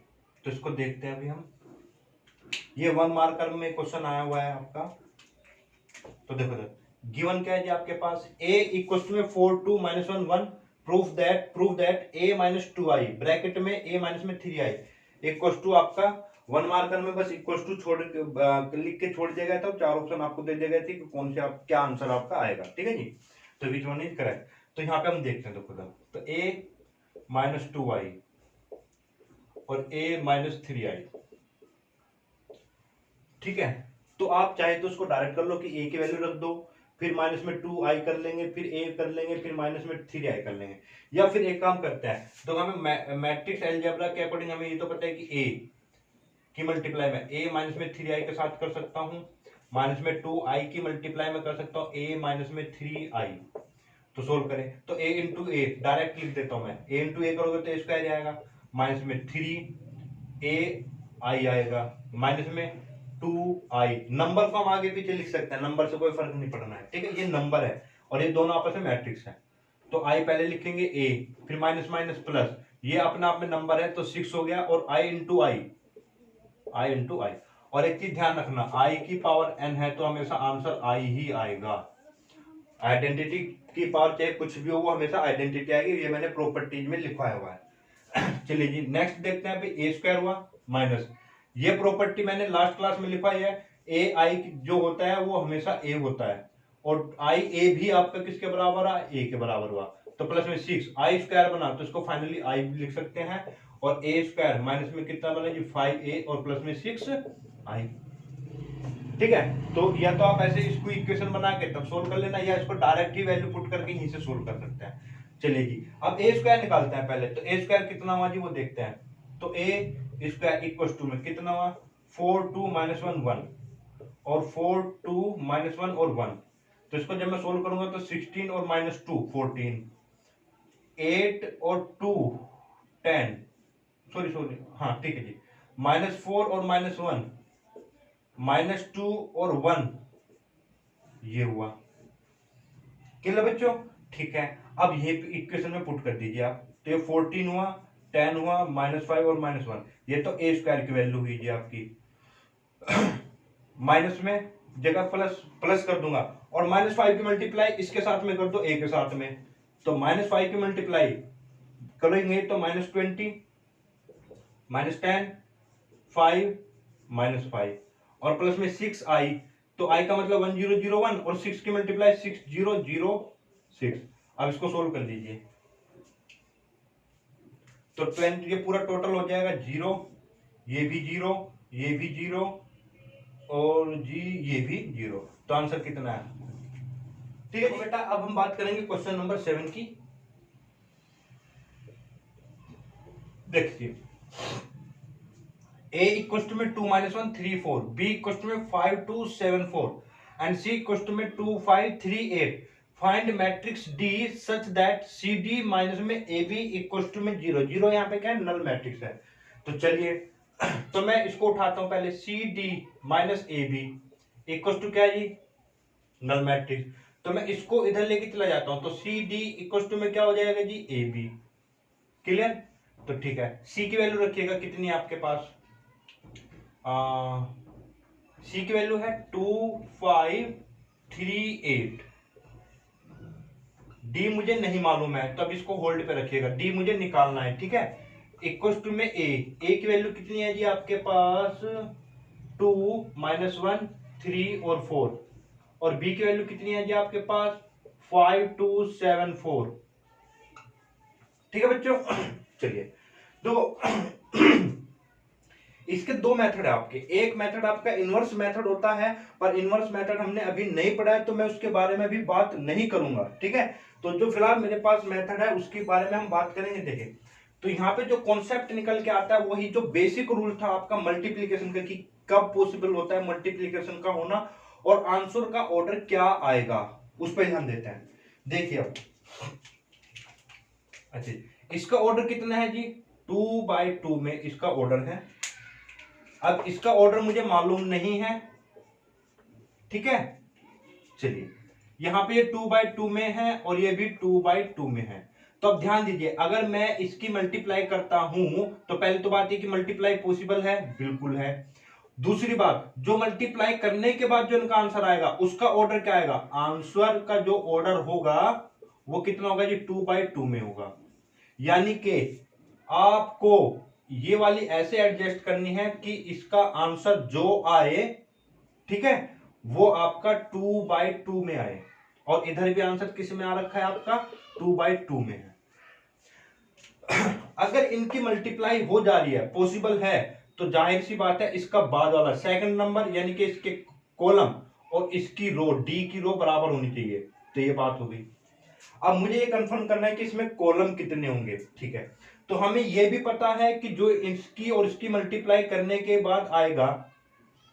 तो इसको देखते हैं अभी हम। ये 1 मार्कर में क्वेश्चन आया हुआ है आपका, तो देखो गिवन क्या है जी आपके पास, a इक्वल्स टू में 4 2 माइनस 1 1, proof that a minus 2i bracket में a माइनस में 3i इक्वल्स टू आपका 1 मार्कर में बस इक्वल्स टू छोड़ लिख के छोड़ दिया गया था, 4 ऑप्शन आपको दे दिए गए थे कि कौन से आप क्या आंसर आपका आएगा। ठीक है जी, तो विच वन इज करेक्ट। तो यहाँ पे हम देखते हैं, देखो तो a माइनस 2i और a माइनस 3i। ठीक है, तो आप चाहे तो उसको डायरेक्ट कर लो कि a की वैल्यू रख दो, फिर माइनस में 2i कर लेंगे, फिर a कर लेंगे, फिर माइनस में 3i कर लेंगे, या फिर एक काम करते हैं, तो हमें मैट्रिक्स अलजेब्रा के अकॉर्डिंग हमें ये तो पता है कि a की मल्टीप्लाई में a माइनस में 3i के साथ कर सकता हूँ, माइनस में 2i की मल्टीप्लाई में कर सकता हूँ a माइनस में 3i। तो सोल्व करें तो a इंटू ए डायरेक्ट लिख देता हूँ मैं, a इंटू ए करोगे तो a स्क्वायर आएगा, माइनस में 3ai आएगा, माइनस में 2i। नंबर को हम आगे पीछे लिख सकते हैं, नंबर से कोई फर्क नहीं पड़ना है। ठीक है, ये नंबर है और ये दोनों आपस में मैट्रिक्स है, तो i पहले लिखेंगे a, फिर माइनस माइनस प्लस, ये अपने आप में नंबर है तो 6 हो गया, और i इंटू आई। और एक चीज ध्यान रखना, i की पावर n है तो हमेशा आंसर i ही आएगा। आइडेंटिटी की पावर चाहे कुछ भी हो, वो हमेशा आइडेंटिटी आएगी, ये मैंने प्रॉपर्टीज में लिखवाया हुआ है। चलिए जी, नेक्स्ट देखते हैं, अभी a स्क्वायर हुआ माइनस, ये प्रॉपर्टी मैंने लास्ट क्लास में लिखवाई है, a i जो होता है वो हमेशा a होता है, और i a भी आपका किसके बराबर है, a के बराबर हुआ, तो प्लस में 6 i स्क्वायर बना, तो इसको फाइनली i लिख सकते हैं, और a स्क्वायर माइनस में कितना बना जी 5a और प्लस में 6i। ठीक है, तो या तो आप ऐसे इसको इक्वेशन बना के तब सोल्व कर लेना, या इसको डायरेक्ट ही वैल्यू पुट करके यहीं से सोल्व कर सकते हैं। चलिए जी, अब a स्क्वायर निकालते हैं पहले, तो a स्क्वायर कितना हुआ जी वो देखते हैं, तो a स्क्वायर इक्वल्स टू में कितना हुआ 4 2 माइनस 1 1, और 4 2 माइनस 1 और 1, तो इसको जब मैं सोल्व करूंगा तो 16 और माइनस 2 14, 8 और 2 10, सॉरी हाँ ठीक है जी, माइनस 4 और माइनस 1, माइनस 2 और 1, ये हुआ क्लियर बच्चों। ठीक है, अब ये इक्वेशन में पुट कर दीजिए आप, तो ये 14 हुआ, 10 हुआ, माइनस 5 और माइनस 1, ये तो a स्क्वायर की वैल्यू हुई जी आपकी। माइनस में जगह प्लस कर दूंगा, और माइनस 5 की मल्टीप्लाई इसके साथ में कर दो a के साथ में, तो माइनस 5 की मल्टीप्लाई करेंगे तो माइनस 20, माइनस 10, 5 माइनस 5, और प्लस में 6i, तो i का मतलब 1001, और 6 की मल्टीप्लाई 6006। अब इसको सोल्व कर लीजिए, तो 20 ये पूरा टोटल हो जाएगा 0, ये भी 0, ये भी 0, और जी ये भी 0, तो आंसर कितना है। ठीक है बेटा, अब हम बात करेंगे क्वेश्चन नंबर 7 की। देखिए A इक्वल टू में 2 - 1 3 4, B इक्वल टू में 5 2 7 4 एंड C इक्वल टू में 2 5 3 8। Find matrix D such that CD minus में AB इक्वल टू में 0। 0 यहाँ पे क्या है, नल मैट्रिक्स है। तो चलिए तो मैं इसको उठाता हूं पहले, CD minus AB equal to क्या है जी, नल मैट्रिक्स। तो मैं इसको इधर लेके चला जाता हूं, तो CD इक्वल टू में क्या हो जाएगा जी, AB। क्लियर? तो ठीक है, C की वैल्यू रखिएगा कितनी है आपके पास, सी की वैल्यू है 2 5 3 8। डी मुझे नहीं मालूम है, तो अब इसको होल्ड पे रखिएगा, डी मुझे निकालना है, ठीक है। इक्वल टू में ए की वैल्यू कितनी है जी आपके पास, 2 - 1 3 और 4, और बी की वैल्यू कितनी है जी आपके पास, 5 2 7 4। ठीक है बच्चों चलिए देखो इसके दो मेथड है आपके। एक मेथड आपका इनवर्स मेथड होता है, पर इनवर्स मेथड हमने अभी नहीं पढ़ा है, तो मैं उसके बारे में भी बात नहीं करूंगा, ठीक है। तो जो फिलहाल मेरे पास मेथड है उसके बारे में हम बात करेंगे। देखिए तो यहाँ पे जो कॉन्सेप्ट निकल के आता है वही जो बेसिक रूल था आपका मल्टीप्लीकेशन का, कि कब पॉसिबल होता है मल्टीप्लीकेशन का होना और आंसर का ऑर्डर क्या आएगा, उस पर ध्यान देते हैं। देखिए अब अच्छा, इसका ऑर्डर कितना है जी, 2/2 में इसका ऑर्डर है। अब इसका ऑर्डर मुझे मालूम नहीं है, ठीक है। चलिए यहां पे ये 2/2 में है और ये भी 2/2 में है। तो अब ध्यान दीजिए, अगर मैं इसकी मल्टीप्लाई करता हूं तो पहले तो बात ये कि मल्टीप्लाई पॉसिबल है, बिल्कुल है। दूसरी बात, जो मल्टीप्लाई करने के बाद जो इनका आंसर आएगा उसका ऑर्डर क्या आएगा, आंसर का जो ऑर्डर होगा वो कितना होगा जी, 2/2 में होगा। यानी कि आपको ये वाली ऐसे एडजस्ट करनी है कि इसका आंसर जो आए, ठीक है, वो आपका 2/2 में आए, और इधर भी आंसर किस में आ रखा है आपका, 2/2 में है। अगर इनकी मल्टीप्लाई हो जा रही है, पॉसिबल है, तो जाहिर सी बात है इसका बाद वाला सेकंड नंबर यानी कि इसके कॉलम और इसकी रो, डी की रो बराबर होनी चाहिए। तो ये बात हो गई। अब मुझे ये कंफर्म करना है कि इसमें कॉलम कितने होंगे, ठीक है। तो हमें यह भी पता है कि जो इसकी और इसकी मल्टीप्लाई करने के बाद आएगा,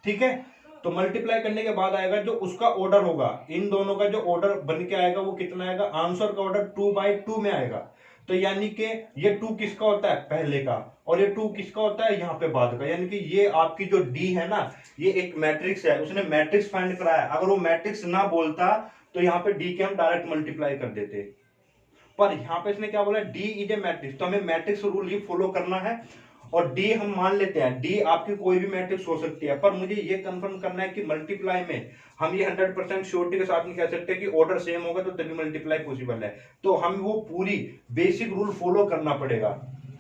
ठीक है, तो मल्टीप्लाई करने के बाद आएगा जो उसका ऑर्डर होगा, इन दोनों का जो ऑर्डर बन के आएगा वो कितना आएगा, आंसर का ऑर्डर 2/2 में आएगा। तो यानी कि ये 2 किसका होता है, पहले का, और ये 2 किसका होता है, यहाँ पे बाद का। यानी कि ये आपकी जो डी है ना, ये एक मैट्रिक्स है, उसने मैट्रिक्स फाइंड कराया। अगर वो मैट्रिक्स ना बोलता तो यहाँ पे डी के हम डायरेक्ट मल्टीप्लाई कर देते, पर यहाँ पे इसने क्या बोला, डी इज ए मैट्रिक्स। तो हमें मैट्रिक्स रूल ही फॉलो करना है, और डी हम मान लेते हैं, डी आपकी कोई भी मैट्रिक्स हो सकती है, पर मुझे ये कंफर्म करना है कि मल्टीप्लाई में हम ये 100% श्योरिटी के साथ नहीं कह सकते कि ऑर्डर सेम होगा तो तभी मल्टीप्लाई पॉसिबल है। तो हम वो पूरी बेसिक रूल फॉलो करना पड़ेगा,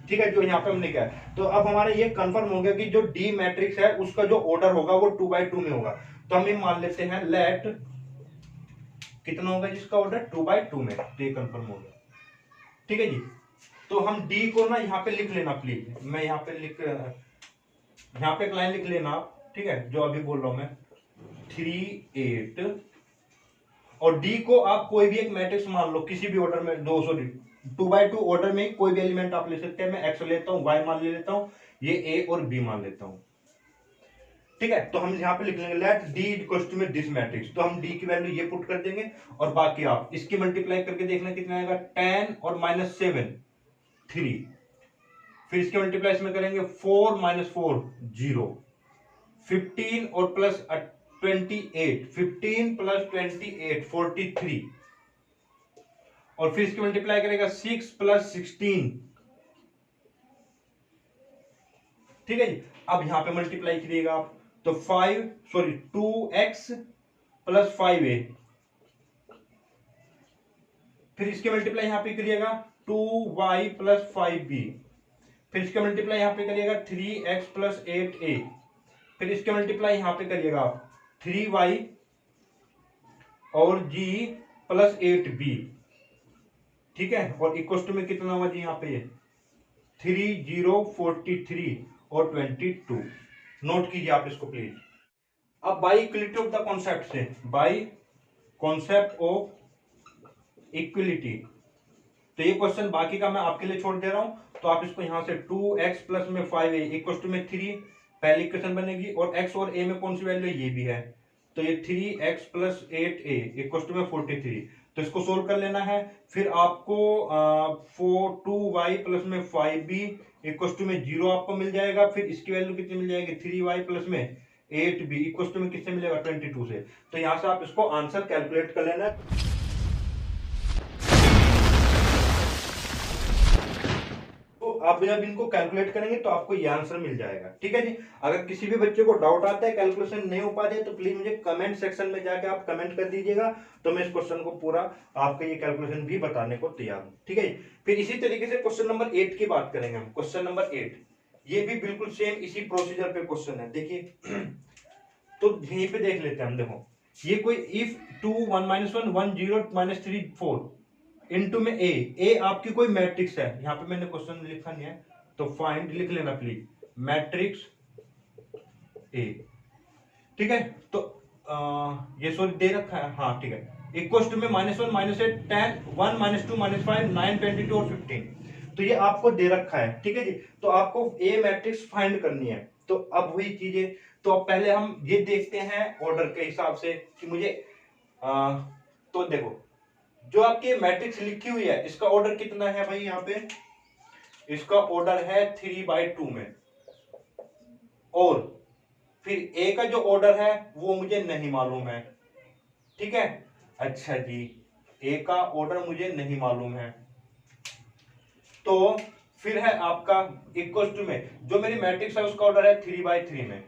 ठीक है, जो यहाँ पे हमने किया। तो अब हमारा ये कंफर्म हो गया कि जो डी मैट्रिक्स है उसका जो ऑर्डर होगा वो 2/2 में होगा। तो हम ये मान लेते हैं, लेट कितना होगा जिसका ऑर्डर 2/2 में, तो ये कंफर्म हो गया, ठीक है जी। तो हम डी को ना यहाँ पे लिख लेना प्लीज, मैं यहाँ पे यहाँ पे एक लाइन लिख लेना आप, ठीक है, जो अभी बोल रहा हूं मैं, 3 8, और डी को आप कोई भी एक मैट्रिक्स मान लो, किसी भी ऑर्डर में, 2/2 ऑर्डर में कोई भी एलिमेंट आप ले सकते हैं। मैं एक्स लेता हूं, वाई मान लेता हूं, ये ए और बी मान लेता हूं, ठीक है। तो हम यहाँ पे लिख लेंगे लेट डी इक्वल टू में दिस मैट्रिक्स। तो हम डी की वैल्यू ये पुट कर देंगे, और बाकी आप इसकी मल्टीप्लाई करके देखना कितना आएगा, 10 और -7 3, फिर इसके मल्टीप्लाई इसमें करेंगे 4 - 4 0, 15 और प्लस 28, 15 + 28 43, और फिर इसकी मल्टीप्लाई करेगा 6 + 16, ठीक है जी। अब यहां पे मल्टीप्लाई करिएगा आप, तो 2x + 5a, फिर इसके मल्टीप्लाई यहां पे करिएगा 2y + 5b, फिर इसके मल्टीप्लाई यहां पे करिएगा 3x + 8a, फिर इसके मल्टीप्लाई यहां पे करिएगा 3y और g + 8b, ठीक है, और इक्वल टू में कितना हुआ जी यहाँ पे 3 0 43 और 22। नोट कीजिए आप इसको प्लीज। अब by equality of the concept से, बाई कॉन्सेप्ट ऑफ इक्वलिटी, तो ये क्वेश्चन बाकी का मैं आपके लिए छोड़ दे रहा हूं। तो आप इसको यहां से 2x + में 5a इक्वल टू में 3, पहली इक्वेशन बनेगी, और x और a में कौन सी वैल्यू है, ये भी है, तो ये 3x plus 8a equal to में 43। तो इसको सोल्व कर लेना है। फिर आपको 2y प्लस में 5b इक्वल टू में 0 आपको मिल जाएगा। फिर इसकी वैल्यू कितनी मिल जाएगी, 3y प्लस में 8b इक्वल टू में किससे मिलेगा, 22 से। तो यहां से आप इसको आंसर कैलकुलेट कर लेना। आप जब इनको कैलकुलेट करेंगे तो आपको ये आंसर मिल जाएगा, ठीक है जी। अगर किसी भी बच्चे को डाउट आता है, कैलकुलेशन नहीं हो पाते है, तो प्लीज मुझे कमेंट सेक्शन में जाके आप कमेंट कर दीजिएगा, तो मैं इस क्वेश्चन को पूरा आपका ये कैलकुलेशन भी बताने को तैयार हूं, ठीक है जी। फिर इसी तरीके से क्वेश्चन नंबर 8 की बात करेंगे हम। क्वेश्चन नंबर 8 ये भी बिल्कुल सेम इसी प्रोसीजर पे क्वेश्चन है, देखिए। तो यहीं पे देख लेते हैं हम। देखो ये कोई इफ 2 1 -1 1 0 -3 4 इनटू में ए आपकी कोई मैट्रिक्स है। यहां पे मैंने क्वेश्चन लिखा नहीं है, तो फाइंड लिख लेना प्लीज, मैट्रिक्स ए, ठीक है। तो ये सॉरी दे रखा है, हाँ ठीक है। इक्वल टू में -1 -8 10 1 -2 -5 9 22 और 15। तो ये आपको दे रखा है, ठीक है जी। तो आपको ए मैट्रिक्स फाइंड करनी है। तो अब वही चीजें, तो अब पहले हम ये देखते हैं ऑर्डर के हिसाब से कि मुझे तो देखो जो आपकी मैट्रिक्स लिखी हुई है इसका ऑर्डर कितना है भाई, यहाँ पे इसका ऑर्डर है 3/2 में, और फिर ए का जो ऑर्डर है वो मुझे नहीं मालूम है, ठीक है। अच्छा जी, ए का ऑर्डर मुझे नहीं मालूम है, तो फिर है आपका इक्वल टू में जो मेरी मैट्रिक्स है उसका ऑर्डर है 3/3 में।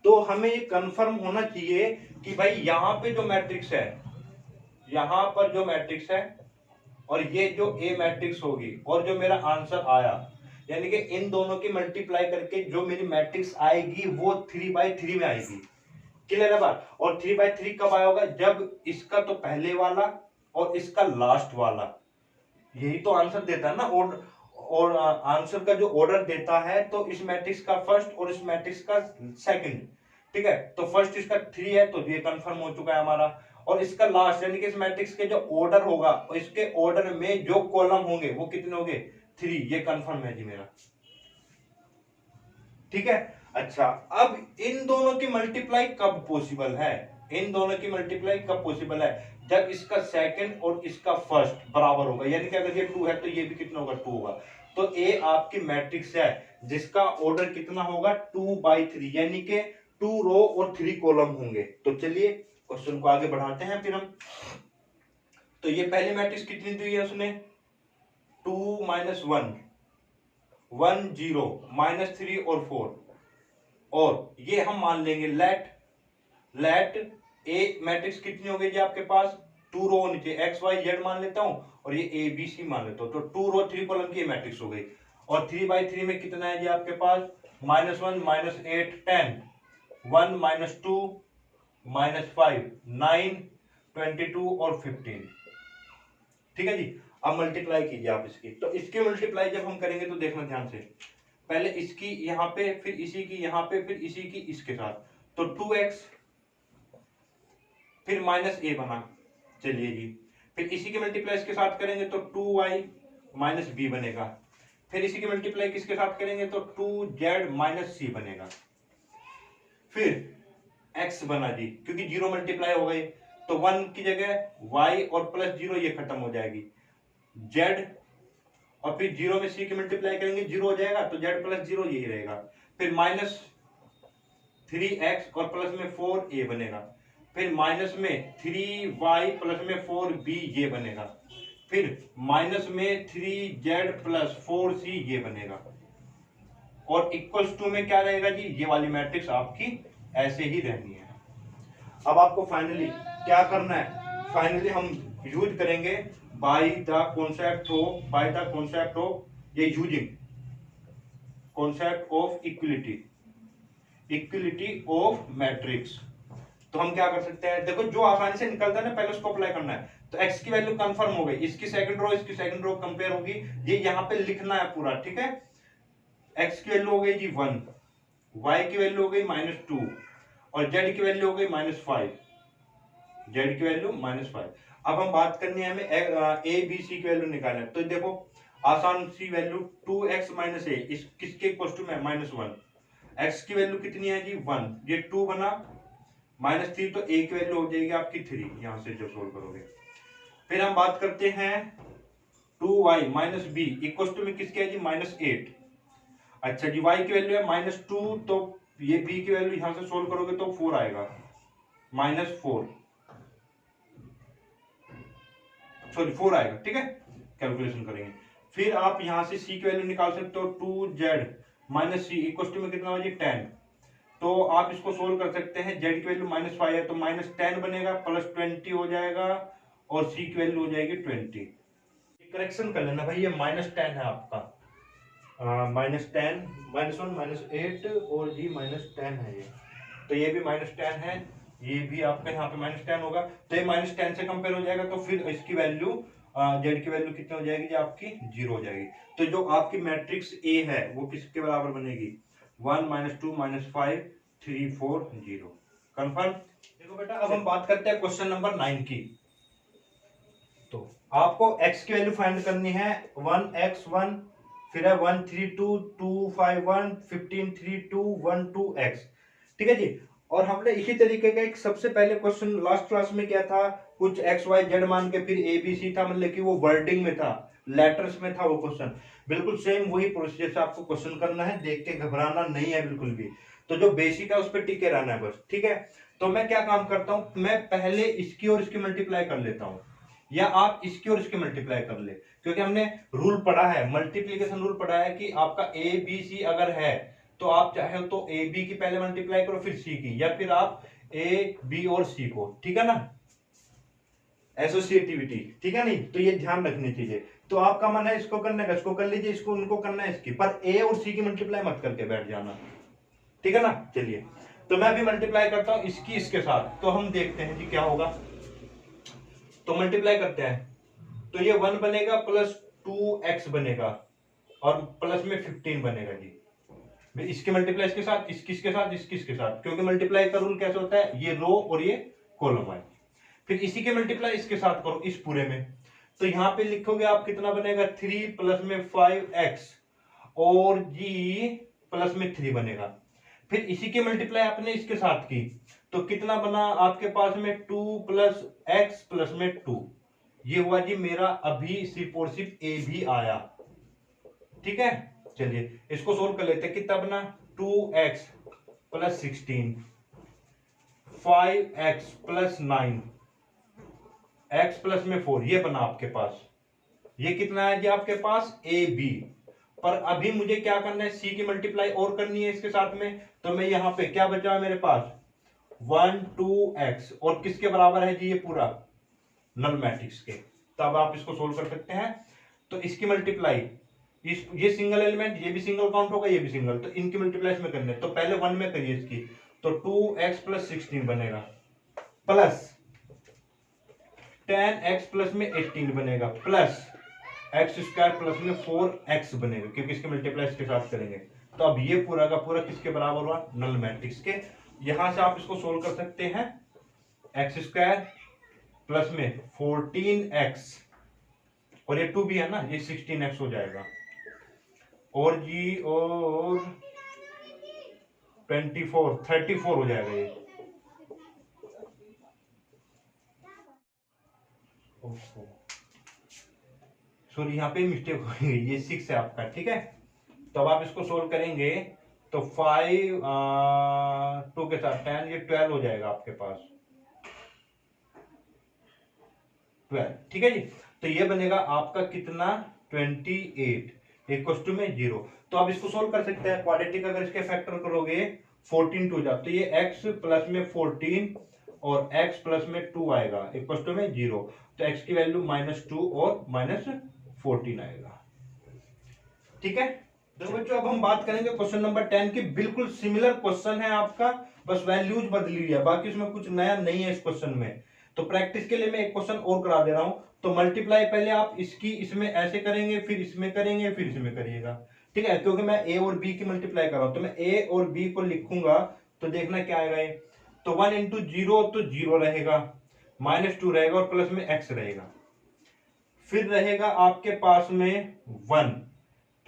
तो हमें ये कंफर्म होना चाहिए कि भाई यहां पे जो मैट्रिक्स है, यहां पर जो मैट्रिक्स है और ये जो ए मैट्रिक्स होगी, और जो मेरा आंसर आया, यानी कि इन दोनों की मल्टीप्लाई करके जो मेरी मैट्रिक्स आएगी वो 3/3 में आएगी। क्लियर है बात। और 3/3 कब आया होगा, जब इसका तो पहले वाला और इसका लास्ट वाला, यही तो आंसर देता है ना। और आंसर का जो ऑर्डर देता है, तो इस मैट्रिक्स का फर्स्ट और इस मैट्रिक्स का सेकंड, ठीक है। तो फर्स्ट इसका 3 है, तो ये कंफर्म हो चुका है हमारा। और इसका लास्ट यानी कि इस मैट्रिक्स के जो ऑर्डर होगा और इसके ऑर्डर में जो कॉलम होंगे वो कितने होंगे, 3, ये कंफर्म है जी मेरा, ठीक है। अच्छा, अब इन दोनों की मल्टीप्लाई कब पॉसिबल है, इन दोनों की मल्टीप्लाई कब पॉसिबल है, जब इसका सेकंड और इसका फर्स्ट बराबर होगा, यानी कि अगर ये 2 है तो ये भी कितना होगा, 2 होगा। तो ए आपकी मैट्रिक्स है जिसका ऑर्डर कितना होगा, 2/3, यानी कि 2 रो और 3 कॉलम होंगे। तो चलिए क्वेश्चन को आगे बढ़ाते हैं फिर हम। तो ये पहली मैट्रिक्स कितनी दी है उसने, 2 -1 1 0 -3 और 4, और ये हम मान लेंगे लेट ए मैट्रिक्स कितनी हो गई जी आपके पास, 2 रो होनी चाहिए, एक्स वाई जेड मान लेता हूं, और ये ए बी सी मान लेता हूं। तो 2 रो 3 कॉलम की मैट्रिक्स हो गई। और 3/3 में कितना है जी आपके पास, -1 -8 10 1 -2 -5 9 22 और 15, ठीक है जी। अब मल्टीप्लाई कीजिए आप इसकी। तो इसकी मल्टीप्लाई जब हम करेंगे तो देखना ध्यान से, पहले इसकी यहां पे, फिर इसी की यहां पे, फिर इसी की इसके साथ, तो 2x फिर -a बना, चलिए जी। फिर इसी की मल्टीप्लाई इसके साथ करेंगे तो 2y -b बनेगा। फिर इसी की मल्टीप्लाई किसके साथ करेंगे तो 2z -c बनेगा। फिर x बना जी, क्योंकि 0 मल्टीप्लाई हो गए, तो 1 की जगह y और +0 ये खत्म हो जाएगी, z, और फिर 0 में c की मल्टीप्लाई करेंगे 0 हो जाएगा, तो z +0 यही रहेगा। फिर -3x और प्लस में 4a बनेगा। फिर माइनस में 3y प्लस में 4b ये बनेगा। फिर माइनस में 3z प्लस 4c ये बनेगा। और इक्वल्स टू में क्या रहेगा जी, ये वाली मैट्रिक्स आपकी ऐसे ही रहनी है। अब आपको फाइनली क्या करना है, फाइनली हम यूज करेंगे बाय द कॉन्सेप्ट ऑफ ये using concept of equality of matrix. तो हम क्या कर सकते हैं, देखो जो आसानी से निकलता है ना पहले उसको अप्लाई करना है। तो x की वैल्यू कंफर्म हो गई, इसकी सेकंड रो कंपेयर होगी, ये यहां पे लिखना है पूरा, ठीक है। x की वैल्यू हो गई जी 1, y की वैल्यू हो गई -2 और z की वैल्यू हो गई -5, z की वैल्यू -5। अब हम बात करनी है हमें a b c की वैल्यू निकालना है। तो देखो आसान सी वैल्यू 2x - a इस किसके इक्वल टू में -1, x की वैल्यू कितनी है जी 1, ये 2 बना, -3 तो a की वैल्यू हो जाएगी आपकी 3, यहां से जब सोल्व करोगे। फिर हम बात करते हैं 2y minus B equal to में किसके है जी -8। अच्छा जी y की वैल्यू है -2, तो ये b की वैल्यू यहां से सोल्व करोगे तो 4 आएगा, -4 सॉरी 4 आएगा, ठीक है, कैलकुलेशन करेंगे। फिर आप यहां से c की वैल्यू निकाल सकते हो, 2z minus C equal to में कितना हो जी 10। तो आप इसको सोल्व कर सकते हैं, z की वैल्यू -5 है तो -10 बनेगा, +20 हो जाएगा, और c की वैल्यू हो जाएगी 20। करेक्शन कर लेना भाई, ये -10 है आपका, -10 -1 -8 और जी -10 है ये, तो ये भी -10 है, ये भी आपका यहाँ पे -10 होगा, तो ये -10 से कंपेयर हो जाएगा, तो फिर इसकी वैल्यू जेड की वैल्यू कितनी हो जाएगी जी आपकी 0 हो जाएगी। तो जो आपकी मैट्रिक्स ए है वो किसके बराबर बनेगी 1 -2 -5 3 4 0। कंफर्म। देखो बेटा अब हम बात करते हैं क्वेश्चन नंबर 9 की। तो आपको x की वैल्यू फाइंड करनी है, 1x1 फिर है 132 251 1532 12x, ठीक है जी। और हमने इसी तरीके का एक सबसे पहले क्वेश्चन लास्ट क्लास में किया था, कुछ एक्स वाई जेड मान के फिर ए बी सी था, मतलब कि वो वर्डिंग में था, लेटर्स में था वो क्वेश्चन। बिल्कुल सेम वही प्रोसीजर से आपको क्वेश्चन करना है, देख के घबराना नहीं है बिल्कुल भी। तो जो बेसिक है उस पर टिके रहना है बस, ठीक है। तो मैं क्या काम करता हूं, मैं पहले इसकी और इसकी मल्टीप्लाई कर लेता हूं, या आप इसकी और इसकी मल्टीप्लाई कर ले, क्योंकि हमने रूल पढ़ा है, मल्टीप्लीकेशन रूल पढ़ा है कि आपका ए बी सी अगर है तो आप चाहे तो ए बी की पहले मल्टीप्लाई करो फिर सी की, या फिर आप ए बी और सी को, ठीक है ना, एसोसिएटिविटी, ठीक है नहीं, तो ये ध्यान रखनी चाहिए। तो आपका मन है इसको करने का, इसको कर लीजिए, इसको उनको करना है इसकी, पर ए और सी की मल्टीप्लाई मत करके बैठ जाना, ठीक है ना। चलिए तो मैं अभी मल्टीप्लाई करता हूं इसकी इसके साथ, तो हम देखते हैं जी क्या होगा। तो मल्टीप्लाई करते हैं, तो ये 1 बनेगा प्लस 2x बनेगा, और प्लस में 15 बनेगा जी। इसके मल्टीप्लाई इसके साथ, इसके साथ, इसके साथ, क्योंकि मल्टीप्लाई का रूल कैसे होता है, ये रो और ये कॉलम है। फिर इसी के मल्टीप्लाई इसके साथ करो इस पूरे में, तो यहां पे लिखोगे आप कितना बनेगा 3 प्लस में 5x और जी प्लस में 3 बनेगा। फिर इसी के मल्टीप्लाई आपने इसके साथ की, तो कितना बना आपके पास में 2 प्लस x प्लस में 2, ये हुआ जी मेरा अभी सिर्फ और सिर्फ ए भी आया, ठीक है। चलिए इसको सोल्व कर लेते हैं, कितना बना 2x plus 16 5x plus 9 x plus में 4, ये बना आपके पास। ये कितना है जी आपके पास ए बी, पर अभी मुझे क्या करना है, सी की मल्टीप्लाई और करनी है इसके साथ में, तो मैं यहां पे क्या बचा है मेरे पास 1 2x, और किसके बराबर है जी ये पूरा नल मैट्रिक्स के। तब आप इसको सोल्व कर सकते हैं। तो इसकी मल्टीप्लाई ये सिंगल एलिमेंट, ये भी सिंगल काउंट होगा, ये भी सिंगल, तो इनकी मल्टीप्लाई इसमें करनी है, तो पहले 1 में करिए इसकी, तो 2x प्लस 16 बनेगा, प्लस 10x प्लस में 18 बनेगा, प्लस एक्स स्क्वायर प्लस में 4x बनेगा, क्योंकि इसके मल्टीप्लाई इसके साथ करेंगे। तो अब ये पूरा का पूरा किसके बराबर हुआ, नल मैट्रिक्स के। यहां से आप इसको सोल्व कर सकते हैं, एक्स स्क्वायर प्लस में 14x, और ये 2 भी है ना, ये 16x हो जाएगा, और जी और 34 हो जाएगा ये। सॉरी यहाँ पे मिस्टेक हो गई, ये 6 है आपका, ठीक है। तो अब आप इसको सोल्व करेंगे तो 5 2 के साथ 10, ये 12 हो जाएगा आपके पास, 12, ठीक है जी। तो ये बनेगा आपका कितना 28 इक्वल टू में 0। तो आप इसको सोल्व कर सकते हैं, क्वाड्रेटिक अगर इसके फैक्टर करोगे 14 टू जाए, तो ये x प्लस में 14 और x प्लस में 2 आएगा इक्वल टू में 0, तो x की वैल्यू -2 और -14 आएगा, ठीक है। तो बच्चों अब हम बात करेंगे क्वेश्चन नंबर 10 की, बिल्कुल सिमिलर क्वेश्चन है आपका, बस वैल्यूज बदली हुई है, बाकी उसमें कुछ नया नहीं है इस क्वेश्चन में। तो प्रैक्टिस के लिए मैं एक क्वेश्चन और करा दे रहा हूं। तो मल्टीप्लाई पहले आप इसकी इसमें ऐसे करेंगे, फिर इसमें करेंगे, फिर इसमें करिएगा, ठीक है, क्योंकि मैं ए और बी की मल्टीप्लाई कर रहा हूं, तो मैं ए और बी को लिखूंगा, तो देखना क्या आएगा ये, तो 1 इंटू 0 तो 0 रहेगा, -2 रहेगा, और प्लस में x रहेगा, फिर रहेगा आपके पास में 1,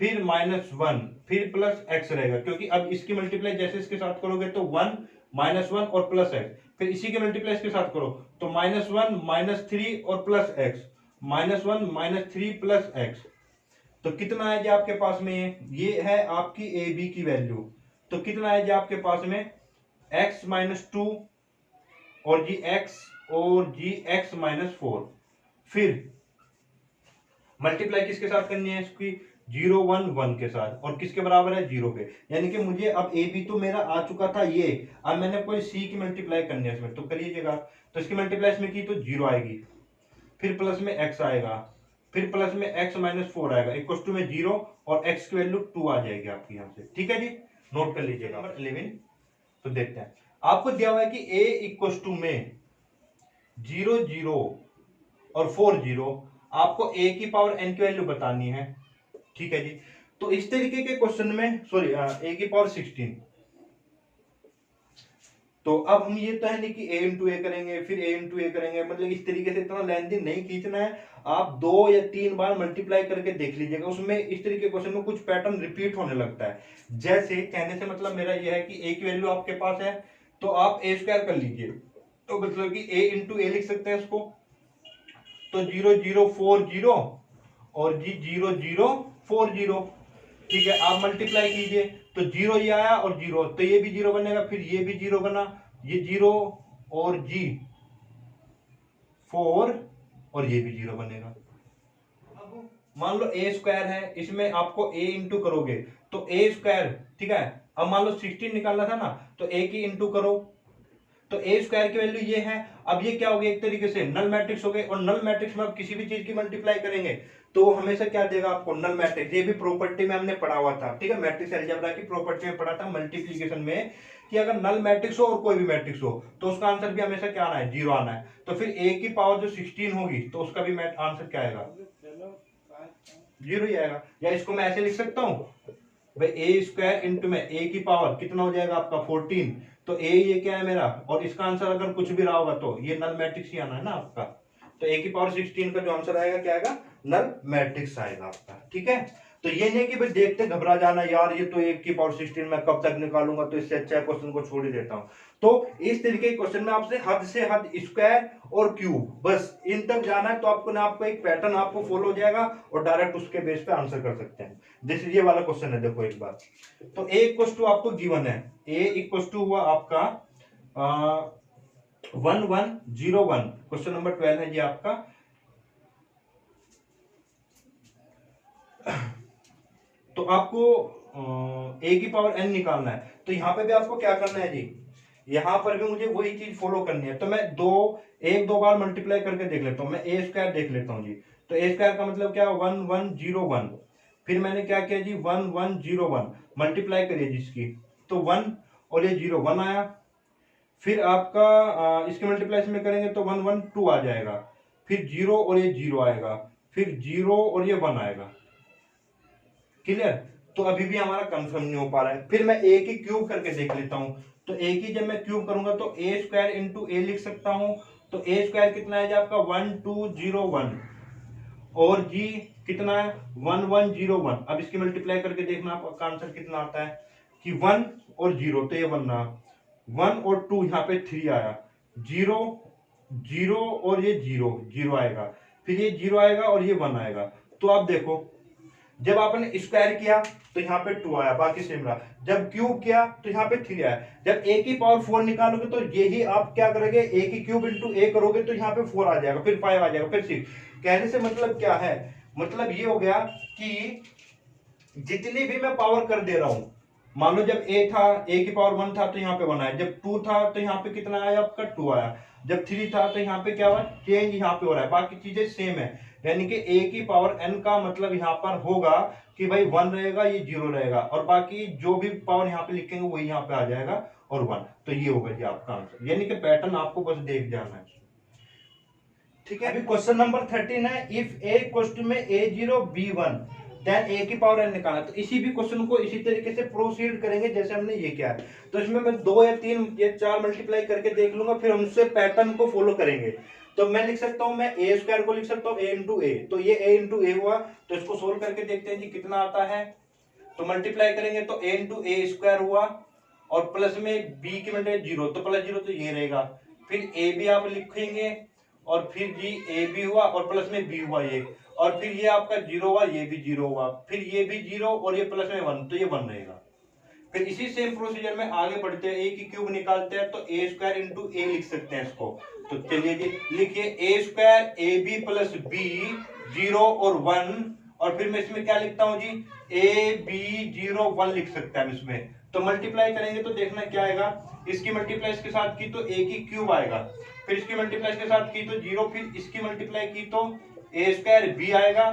फिर -1, फिर प्लस x रहेगा, क्योंकि अब इसकी मल्टीप्लाई जैसे इसके साथ करोगे तो 1 -1 और प्लस x, फिर इसी के मल्टीप्लाई इसके साथ करो तो -1 -3 और प्लस x, -1 -3 प्लस x। तो कितना है जी आपके पास में, ये है आपकी ए बी की वैल्यू। तो कितना है जी आपके पास में, x -2 और जी x -4। फिर मल्टीप्लाई किसके साथ करनी है इसकी, 0 1 1 के साथ, और किसके बराबर है, 0 के। यानी कि मुझे अब ए बी तो मेरा आ चुका था ये, अब मैंने कोई सी की मल्टीप्लाई करनी है इसमें, तो करिएगा। तो इसकी मल्टीप्लाई इसमें की तो 0 आएगी, फिर प्लस में x आएगा, फिर प्लस में x -4 आएगा, इक्वल टू में 0 और x की वैल्यू 2 आ जाएगी आपकी यहाँ से। ठीक है जी, नोट कर लीजिएगा। नंबर 11 तो देखते हैं, आपको दिया हुआ है कि a इक्वल टू में 0 0 और 4 0, आपको a की पावर n की वैल्यू बतानी है। ठीक है जी, तो इस तरीके के क्वेश्चन में सॉरी a की पावर 16, तो अब हम ये तो है नहीं कि a इंटू ए करेंगे फिर a इंटू ए करेंगे, मतलब इस तरीके से इतना लेंथी नहीं खींचना है। आप 2 या 3 बार मल्टीप्लाई करके देख लीजिएगा, उसमें इस तरीके के क्वेश्चन में कुछ पैटर्न रिपीट होने लगता है। जैसे कहने से मतलब मेरा यह है कि a की वैल्यू आपके पास है तो आप a स्क्वायर कर लीजिए, तो मतलब कि a इंटू ए लिख सकते हैं इसको, तो 0 0 4 0 और जी 0 0 4 0। ठीक है, आप मल्टीप्लाई कीजिए तो 0 ये आया और 0, तो ये भी 0 बनेगा, फिर ये भी 0 बना, ये 0 और जी 4 और ये भी 0 बनेगा। अब मान लो a स्क्वायर है, इसमें आपको a इंटू करोगे तो a स्क्वायर, ठीक है। अब मान लो 16 निकालना था ना, तो a की इंटू करो, तो a स्क्वायर की वैल्यू ये है। अब ये क्या हो गया, एक तरीके से नल मैट्रिक्स हो गए, और नल मैट्रिक्स में आप किसी भी चीज की मल्टीप्लाई करेंगे तो हमेशा क्या देगा आपको, नल मैट्रिक्स। ये भी प्रॉपर्टी में हमने पढ़ा हुआ था, ठीक है, मैट्रिक्स अलजेब्रा की प्रॉपर्टी में पढ़ा था मल्टीप्लिकेशन में, कि अगर नल मैट्रिक्स हो और कोई भी मैट्रिक्स हो तो उसका आंसर भी हमेशा क्या आना है, 0 आना है। तो फिर a की पावर जो 16 होगी तो उसका भी आंसर क्या आएगा, 0 ही आएगा। या इसको मैं ऐसे लिख सकता हूं भाई, ए स्क्वायर इंटू में a की पावर कितना हो जाएगा आपका 14, तो a ये क्या है मेरा, और इसका आंसर अगर कुछ भी रहा होगा तो ये नल मैट्रिक्स ही आना है ना आपका। तो a की पावर 16 का जो आंसर आएगा क्या आएगा, नल मैट्रिक्स आएगा आपका। ठीक है, तो ये नहीं कि भाई देखते घबरा जाना, यार ये तो 1 की पावर 16 मैं कब तक निकालूंगा, तो इससे अच्छा क्वेश्चन को छोड़ ही देता हूं। तो इस तरीके के क्वेश्चन में आपसे हद से हद, स्क्वायर और क्यूब, बस इन तक जाना है, तो आपको एक पैटर्न आपको फॉलो हो जाएगा और डायरेक्ट उसके बेस पे आंसर कर सकते हैं। जैसे ये वाला क्वेश्चन है, देखो एक बार, तो a इक्वल टू आपको गिवन है, a इक्वल टू हुआ आपका 1101, क्वेश्चन नंबर 12 है जी आपका। तो आपको a की पावर n निकालना है, तो यहां पे भी आपको क्या करना है जी, यहां पर भी मुझे वही चीज फॉलो करनी है। तो मैं एक दो बार मल्टीप्लाई करके देख लेता हूं, मैं a स्क्वायर देख लेता हूं जी। तो a स्क्वायर का मतलब क्या, 1101, फिर मैंने क्या किया जी, 1101 मल्टीप्लाई करिए जिसकी, तो 1 और ये 0 1 आया, फिर आपका इसके मल्टीप्लाई में करेंगे तो 112 आ जाएगा, फिर 0 और ये 0 आएगा, फिर 0 और ये 1 आएगा। क्लियर, तो अभी भी हमारा कंफर्म नहीं हो पा रहा है। फिर मैं a की क्यूब करके देख लेता हूं, तो a की जब मैं क्यूब करूंगा तो a स्क्वायर इंटू ए लिख सकता हूं, तो a स्क्वायर कितना है आपका 1201, और g कितना है 1101। अब इसकी मल्टीप्लाई करके देखना आपका आंसर कितना आता है, कि 1 और 0, तो ये 1 रहा, 1 और 2 यहाँ पे 3 आया, 0 0 और ये 0 0 आएगा, फिर ये 0 आएगा और ये 1 आएगा। तो आप देखो, जब आपने स्क्वायर किया तो यहाँ पे 2 आया, बाकी सेम रहा, जब क्यूब किया तो यहाँ पे 3 आया। जब a की पावर 4 निकालोगे तो यही आप क्या करोगे, a की क्यूब इंटू a करोगे तो यहाँ पे 4 आ जाएगा, फिर 5 आ जाएगा, फिर 6। कहने से मतलब क्या है, मतलब ये हो गया कि जितनी भी मैं पावर कर दे रहा हूं, मान लो जब a था, a की पावर 1 था तो यहाँ पे 1 आया, जब 2 था तो यहाँ पे कितना आया आपका 2 आया, जब 3 था तो यहाँ पे क्या हुआ, चेंज यहाँ पे हो रहा है, बाकी चीजें सेम है। यानी कि a की पावर n का मतलब यहाँ पर होगा कि भाई 1 रहेगा, ये 0 रहेगा, और बाकी जो भी पावर यहाँ पे लिखेंगे वही यहाँ पे आ जाएगा और 1। तो ये होगा जी आपका आंसर, यानी कि पैटर्न आपको बस देख जाना है। ठीक है, अभी क्वेश्चन नंबर 13 है, इफ a इक्वल में a0 b1 देन a की पावर n निकालना। तो इसी भी क्वेश्चन को इसी तरीके से प्रोसीड करेंगे जैसे हमने ये किया है। तो इसमें मैं 2 या 3 या 4 मल्टीप्लाई करके देख लूंगा, फिर उनसे पैटर्न को फॉलो करेंगे। तो मैं लिख सकता हूं, मैं ए स्क्वायर को लिख सकता हूं ए इंटू ए, तो ये ए इंटू ए हुआ। तो इसको सोल्व करके देखते हैं जी कितना आता है। तो मल्टीप्लाई करेंगे तो ए इंटू ए स्क्वायर हुआ, और प्लस में बी की मल्टीप्लाई जीरो, तो प्लस जीरो तो ये रहेगा। फिर ए बी आप लिखेंगे, और फिर जी ए बी हुआ, और प्लस में बी हुआ ये, और फिर ये आपका जीरो हुआ, ये भी जीरो हुआ, फिर ये भी जीरो, और ये प्लस में वन, तो ये वन रहेगा। फिर इसी सेम प्रोसीजर में आगे बढ़ते हैं, ए की क्यूब निकालते हैं, तो ए स्क्वायर इंटू ए लिख सकते हैं इसको। तो चलिए जी लिखिए a square a b plus b, zero और वन, और फिर मैं इसमें क्या लिखता हूं जी, ए बी जीरो वन लिख सकता है इसमें। तो मल्टीप्लाई करेंगे तो देखना क्या आएगा, इसकी मल्टीप्लाई इसके साथ की तो ए की क्यूब आएगा, फिर इसकी मल्टीप्लाई इसके साथ की तो जीरो, फिर इसकी मल्टीप्लाई की तो ए स्क्वायर बी आएगा।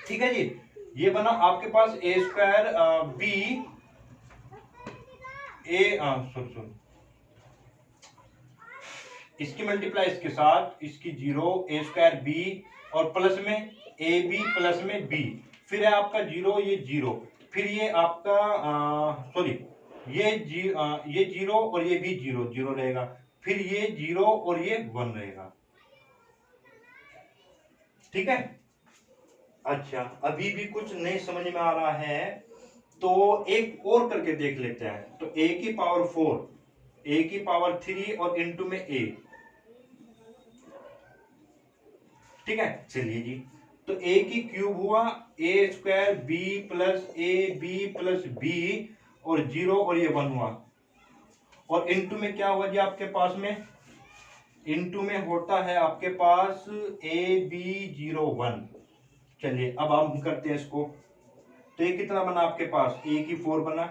ठीक है जी, ये बना आपके पास ए स्क्वायर बी ए सॉरी इसकी मल्टीप्लाई इसके साथ, इसकी जीरो, ए स्क्वायर बी, और प्लस में ए बी प्लस में बी, फिर है आपका जीरो, ये जीरो, फिर ये आपका सॉरी ये जीरो और ये भी जीरो जीरो रहेगा, फिर ये जीरो और ये वन रहेगा। ठीक है, अच्छा अभी भी कुछ नहीं समझ में आ रहा है, तो एक और करके देख लेते हैं। तो ए की पावर 4, ए की पावर 3 और इनटू में ए। ठीक है, चलिए जी, तो ए की क्यूब हुआ a square b plus a b plus b, और जीरो और ये वन हुआ, और इनटू में क्या हुआ जी आपके पास में, इनटू में होता है आपके पास ए बी जीरो वन। चलिए अब हम करते हैं इसको, तो ये कितना बना आपके पास, ए की 4 बना,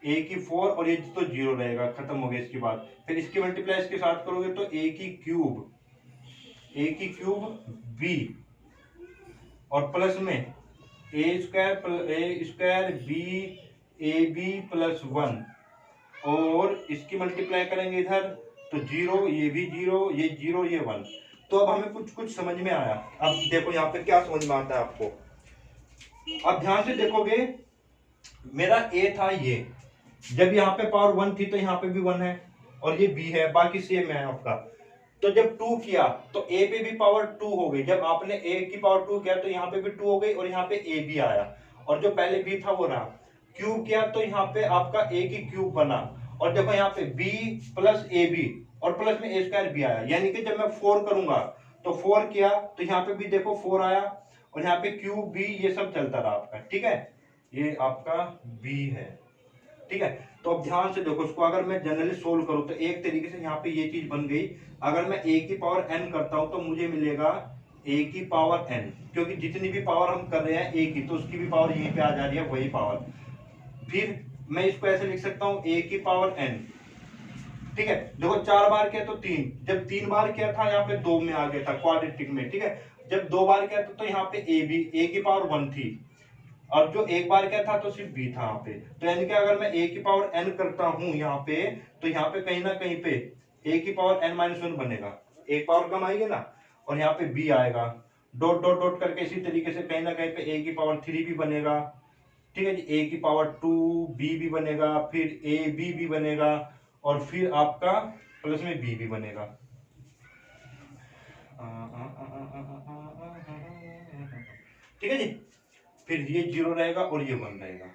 ए की 4 और ये तो जीरो रहेगा, खत्म हो गया इसके बाद। फिर इसकी मल्टीप्लाई इसके साथ करोगे तो ए की क्यूब बी, और प्लस में a square b a b plus one, और इसकी मल्टीप्लाई करेंगे इधर तो जीरो, ये भी जीरो, ये जीरो, ये वन। तो अब हमें कुछ कुछ समझ में आया। अब देखो यहाँ पे क्या समझ में आता है आपको, अब ध्यान से देखोगे, मेरा ए था ये, जब यहाँ पे पावर वन थी तो यहाँ पे भी वन है, और ये बी है, बाकी सेम है आपका। तो जब टू किया तो ए पे भी पावर टू हो गई, जब आपने ए की पावर टू किया तो यहाँ पे भी टू हो गई, और यहाँ पे ए भी आया, और जो पहले बी था वो रहा। क्यूब किया तो यहाँ पे आपका ए की क्यूब बना, और देखो यहाँ पे बी प्लस ए बी, और प्लस में ए स्क्वायर भी आया, यानी कि जब मैं 4 करूंगा तो 4 किया तो यहाँ पे भी देखो 4 आया, और यहाँ पे क्यूब बी ये सब चलता रहा आपका। ठीक है, ये आपका बी है। ठीक है, तो अब ध्यान से देखो, इसको अगर मैं जनरली सोल्व करूं तो एक तरीके से यहाँ पे ये चीज बन गई। अगर मैं ए की पावर एन करता हूं तो मुझे मिलेगा ए की पावर एन, क्योंकि जितनी भी पावर हम कर रहे हैं ए की, तो उसकी भी पावर यहीं पे आ जा रही है, वही पावर। फिर मैं इसको ऐसे लिख सकता हूं ए की पावर एन। ठीक है, देखो 4 बार किया तो 3, जब 3 बार किया था यहाँ पे 2 में आ गया था क्वाड्रेटिक में। ठीक है, जब 2 बार किया था तो यहाँ पे ए बी, ए की पावर 1 थी, और जो एक बार क्या था तो सिर्फ बी था यहाँ पे। तो यानी कि अगर मैं ए की पावर एन करता हूं यहाँ पे, तो यहाँ पे कहीं ना कहीं पे ए की पावर एन माइनस वन बनेगा, एक पावर कम आएगी ना, और यहाँ पे बी आएगा, डॉट डॉट डॉट करके इसी तरीके से कहीं ना कहीं पे ए की पावर 3 भी बनेगा। ठीक है जी, ए की पावर 2 बी भी बनेगा, फिर ए बी भी बनेगा, और फिर आपका प्लस में बी भी बनेगा। ठीक है जी, फिर ये जीरो रहेगा और ये वन रहेगा।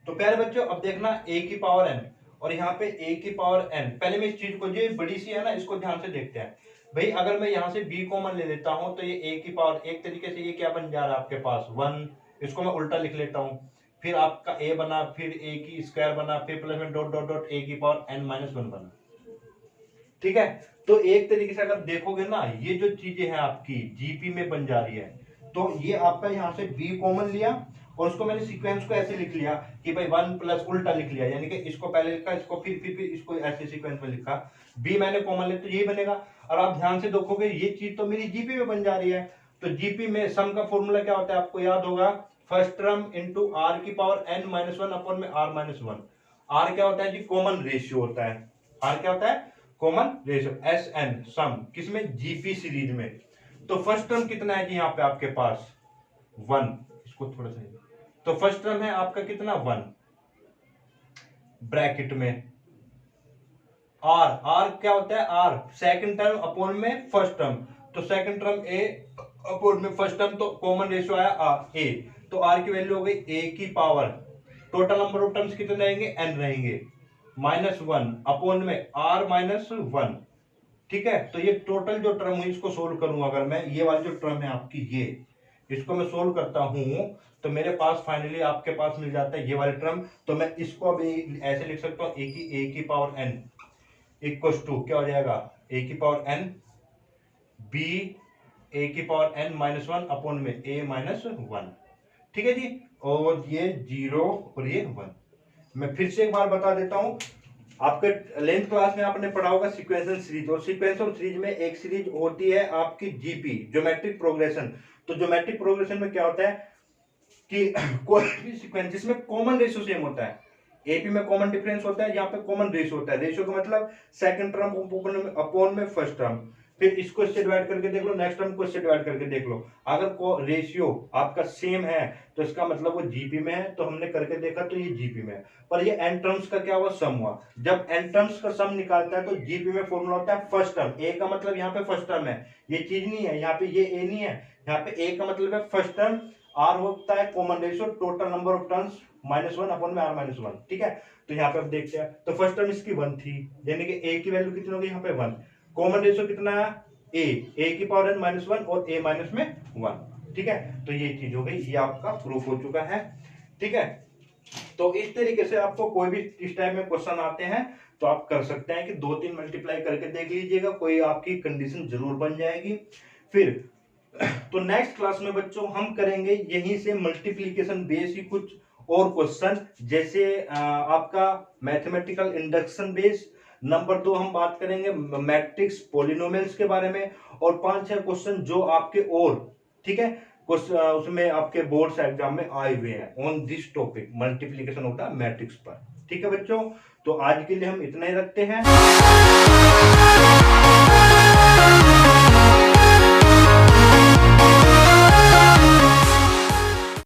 तो प्यारे बच्चों अब देखना ए की पावर एन, और यहाँ पे ए की पावर एन। पहले मैं इस चीज को, जो बड़ी सी है ना, इसको ध्यान से देखते हैं भाई। अगर मैं यहाँ से बी कॉमन ले लेता हूँ तो ये ए की पावर, एक तरीके से ये क्या बन जा रहा है आपके पास 1, इसको मैं उल्टा लिख लेता हूँ, फिर आपका ए बना, फिर ए की स्क्वायर बना, फिर प्लस में डॉट डॉट डॉट ए की पावर एन माइनस वन बना। ठीक है, तो एक तरीके से अगर देखोगे ना, ये जो चीजें हैं आपकी जीपी में बन जा रही है। तो ये आपका यहाँ से बी कॉमन लिया, और उसको मैंने सीक्वेंस को ऐसे लिख लिया कि भाई 1 प्लस उल्टा लिख लिया, यानी कि इसको पहले लिखा, इसको फिर इसको ऐसे सीक्वेंस में लिखा, बी मैंने कॉमन लिया तो यही बनेगा। और आप ध्यान से देखोगे ये चीज तो मेरी जीपी में बन जा रही है। तो जीपी में सम का फॉर्मूला क्या होता है आपको याद होगा, फर्स्ट टर्म इंटू आर की power n minus one upon में आर माइनस वन। आर क्या होता है जी, कॉमन रेशियो होता है। आर क्या होता है, कॉमन रेशियो, एस एन सम, किसमें, जीपी सीरीज में। तो फर्स्ट टर्म कितना है जी यहाँ पे आपके पास 1, इसको थोड़ा सा, तो फर्स्ट टर्म है आपका कितना 1 ब्रैकेट में, आर, आर क्या होता है, आर सेकंड टर्म अपॉन में फर्स्ट टर्म, तो सेकंड टर्म ए अपॉन में फर्स्ट टर्म, तो कॉमन रेशियो आया आर ए, तो आर की वैल्यू हो गई ए की power, total number of terms कितने रहेंगे, एन रहेंगे, -1 अपॉन में आर -1। ठीक है, तो ये टोटल जो टर्म है इसको सोल्व करूंगा अगर मैं, ये वाली जो टर्म है आपकी ये, इसको मैं सोल्व करता हूं तो मेरे पास फाइनली आपके पास मिल जाता है ये वाली टर्म। तो मैं इसको अभी ऐसे लिख सकता हूं, ए की पावर एन इक्वल्स टू क्या हो जाएगा, ए की पावर एन बी ए की पावर एन -1 अपॉन में ए -1। ठीक है जी, और ये 0 और ये 1। मैं फिर से एक बार बता देता हूं, आपके 11th क्लास में आपने पढ़ा होगा सीक्वेंशियल सीरीज, और सीक्वेंशियल सीरीज में एक सीरीज होती है आपकी जीपी, ज्योमेट्रिक प्रोग्रेशन। तो ज्योमेट्रिक प्रोग्रेशन में क्या होता है कि कोई भी सीक्वेंस जिसमें कॉमन रेशियो सेम होता है, एपी में कॉमन डिफरेंस होता है, यहाँ पे कॉमन रेशियो होता है। रेशियो का मतलब सेकंड टर्म अपॉन में फर्स्ट टर्म, फिर इसको इससे डिवाइड करके देख लो, नेक्स्ट टर्म को इससे डिवाइड करके देख लो। अगर को रेशियो आपका सेम है तो इसका मतलब वो जीपी में है, तो हमने करके देखा तो ये जीपी में है। पर ये एन टर्म्स का क्या हुआ, सम हुआ। जब एन टर्म्स का सम निकालता है तो जीपी में फॉर्मूला होता है फर्स्ट टर्म, ए का मतलब यहाँ पे फर्स्ट टर्म है, ये चीज नहीं है, यहाँ पे ये ए नहीं है, यहाँ पे ए का मतलब है फर्स्ट टर्म, आर होता है common ratio, total number of terms -1 upon में आर -1। ठीक है, तो यहाँ पे अब देखते हैं, तो फर्स्ट टर्म इसकी 1 थी, यानी कि ए की वैल्यू कितनी होगी यहाँ पे 1, कॉमन रेशियो कितना है ए की पावर n -1 और a माइनस में 1। ठीक है, तो ये चीज हो गई, ये आपका प्रूफ हो चुका है। ठीक है, तो इस तरीके से आपको कोई भी इस टाइप में क्वेश्चन आते हैं तो आप कर सकते हैं कि 2-3 मल्टीप्लाई करके देख लीजिएगा, कोई आपकी कंडीशन जरूर बन जाएगी। फिर तो नेक्स्ट क्लास में बच्चों हम करेंगे यहीं से मल्टीप्लीकेशन बेस ही कुछ और क्वेश्चन, जैसे आपका मैथमेटिकल इंडक्शन बेस। नंबर 2 हम बात करेंगे मैट्रिक्स पॉलिनोमियल्स के बारे में, और 5-6 क्वेश्चन जो आपके और, ठीक है, उसमें आपके बोर्ड्स एग्जाम में आए हुए हैं ऑन दिस टॉपिक, मल्टीप्लीकेशन होता है मैट्रिक्स पर। ठीक है बच्चों, तो आज के लिए हम इतना ही रखते हैं।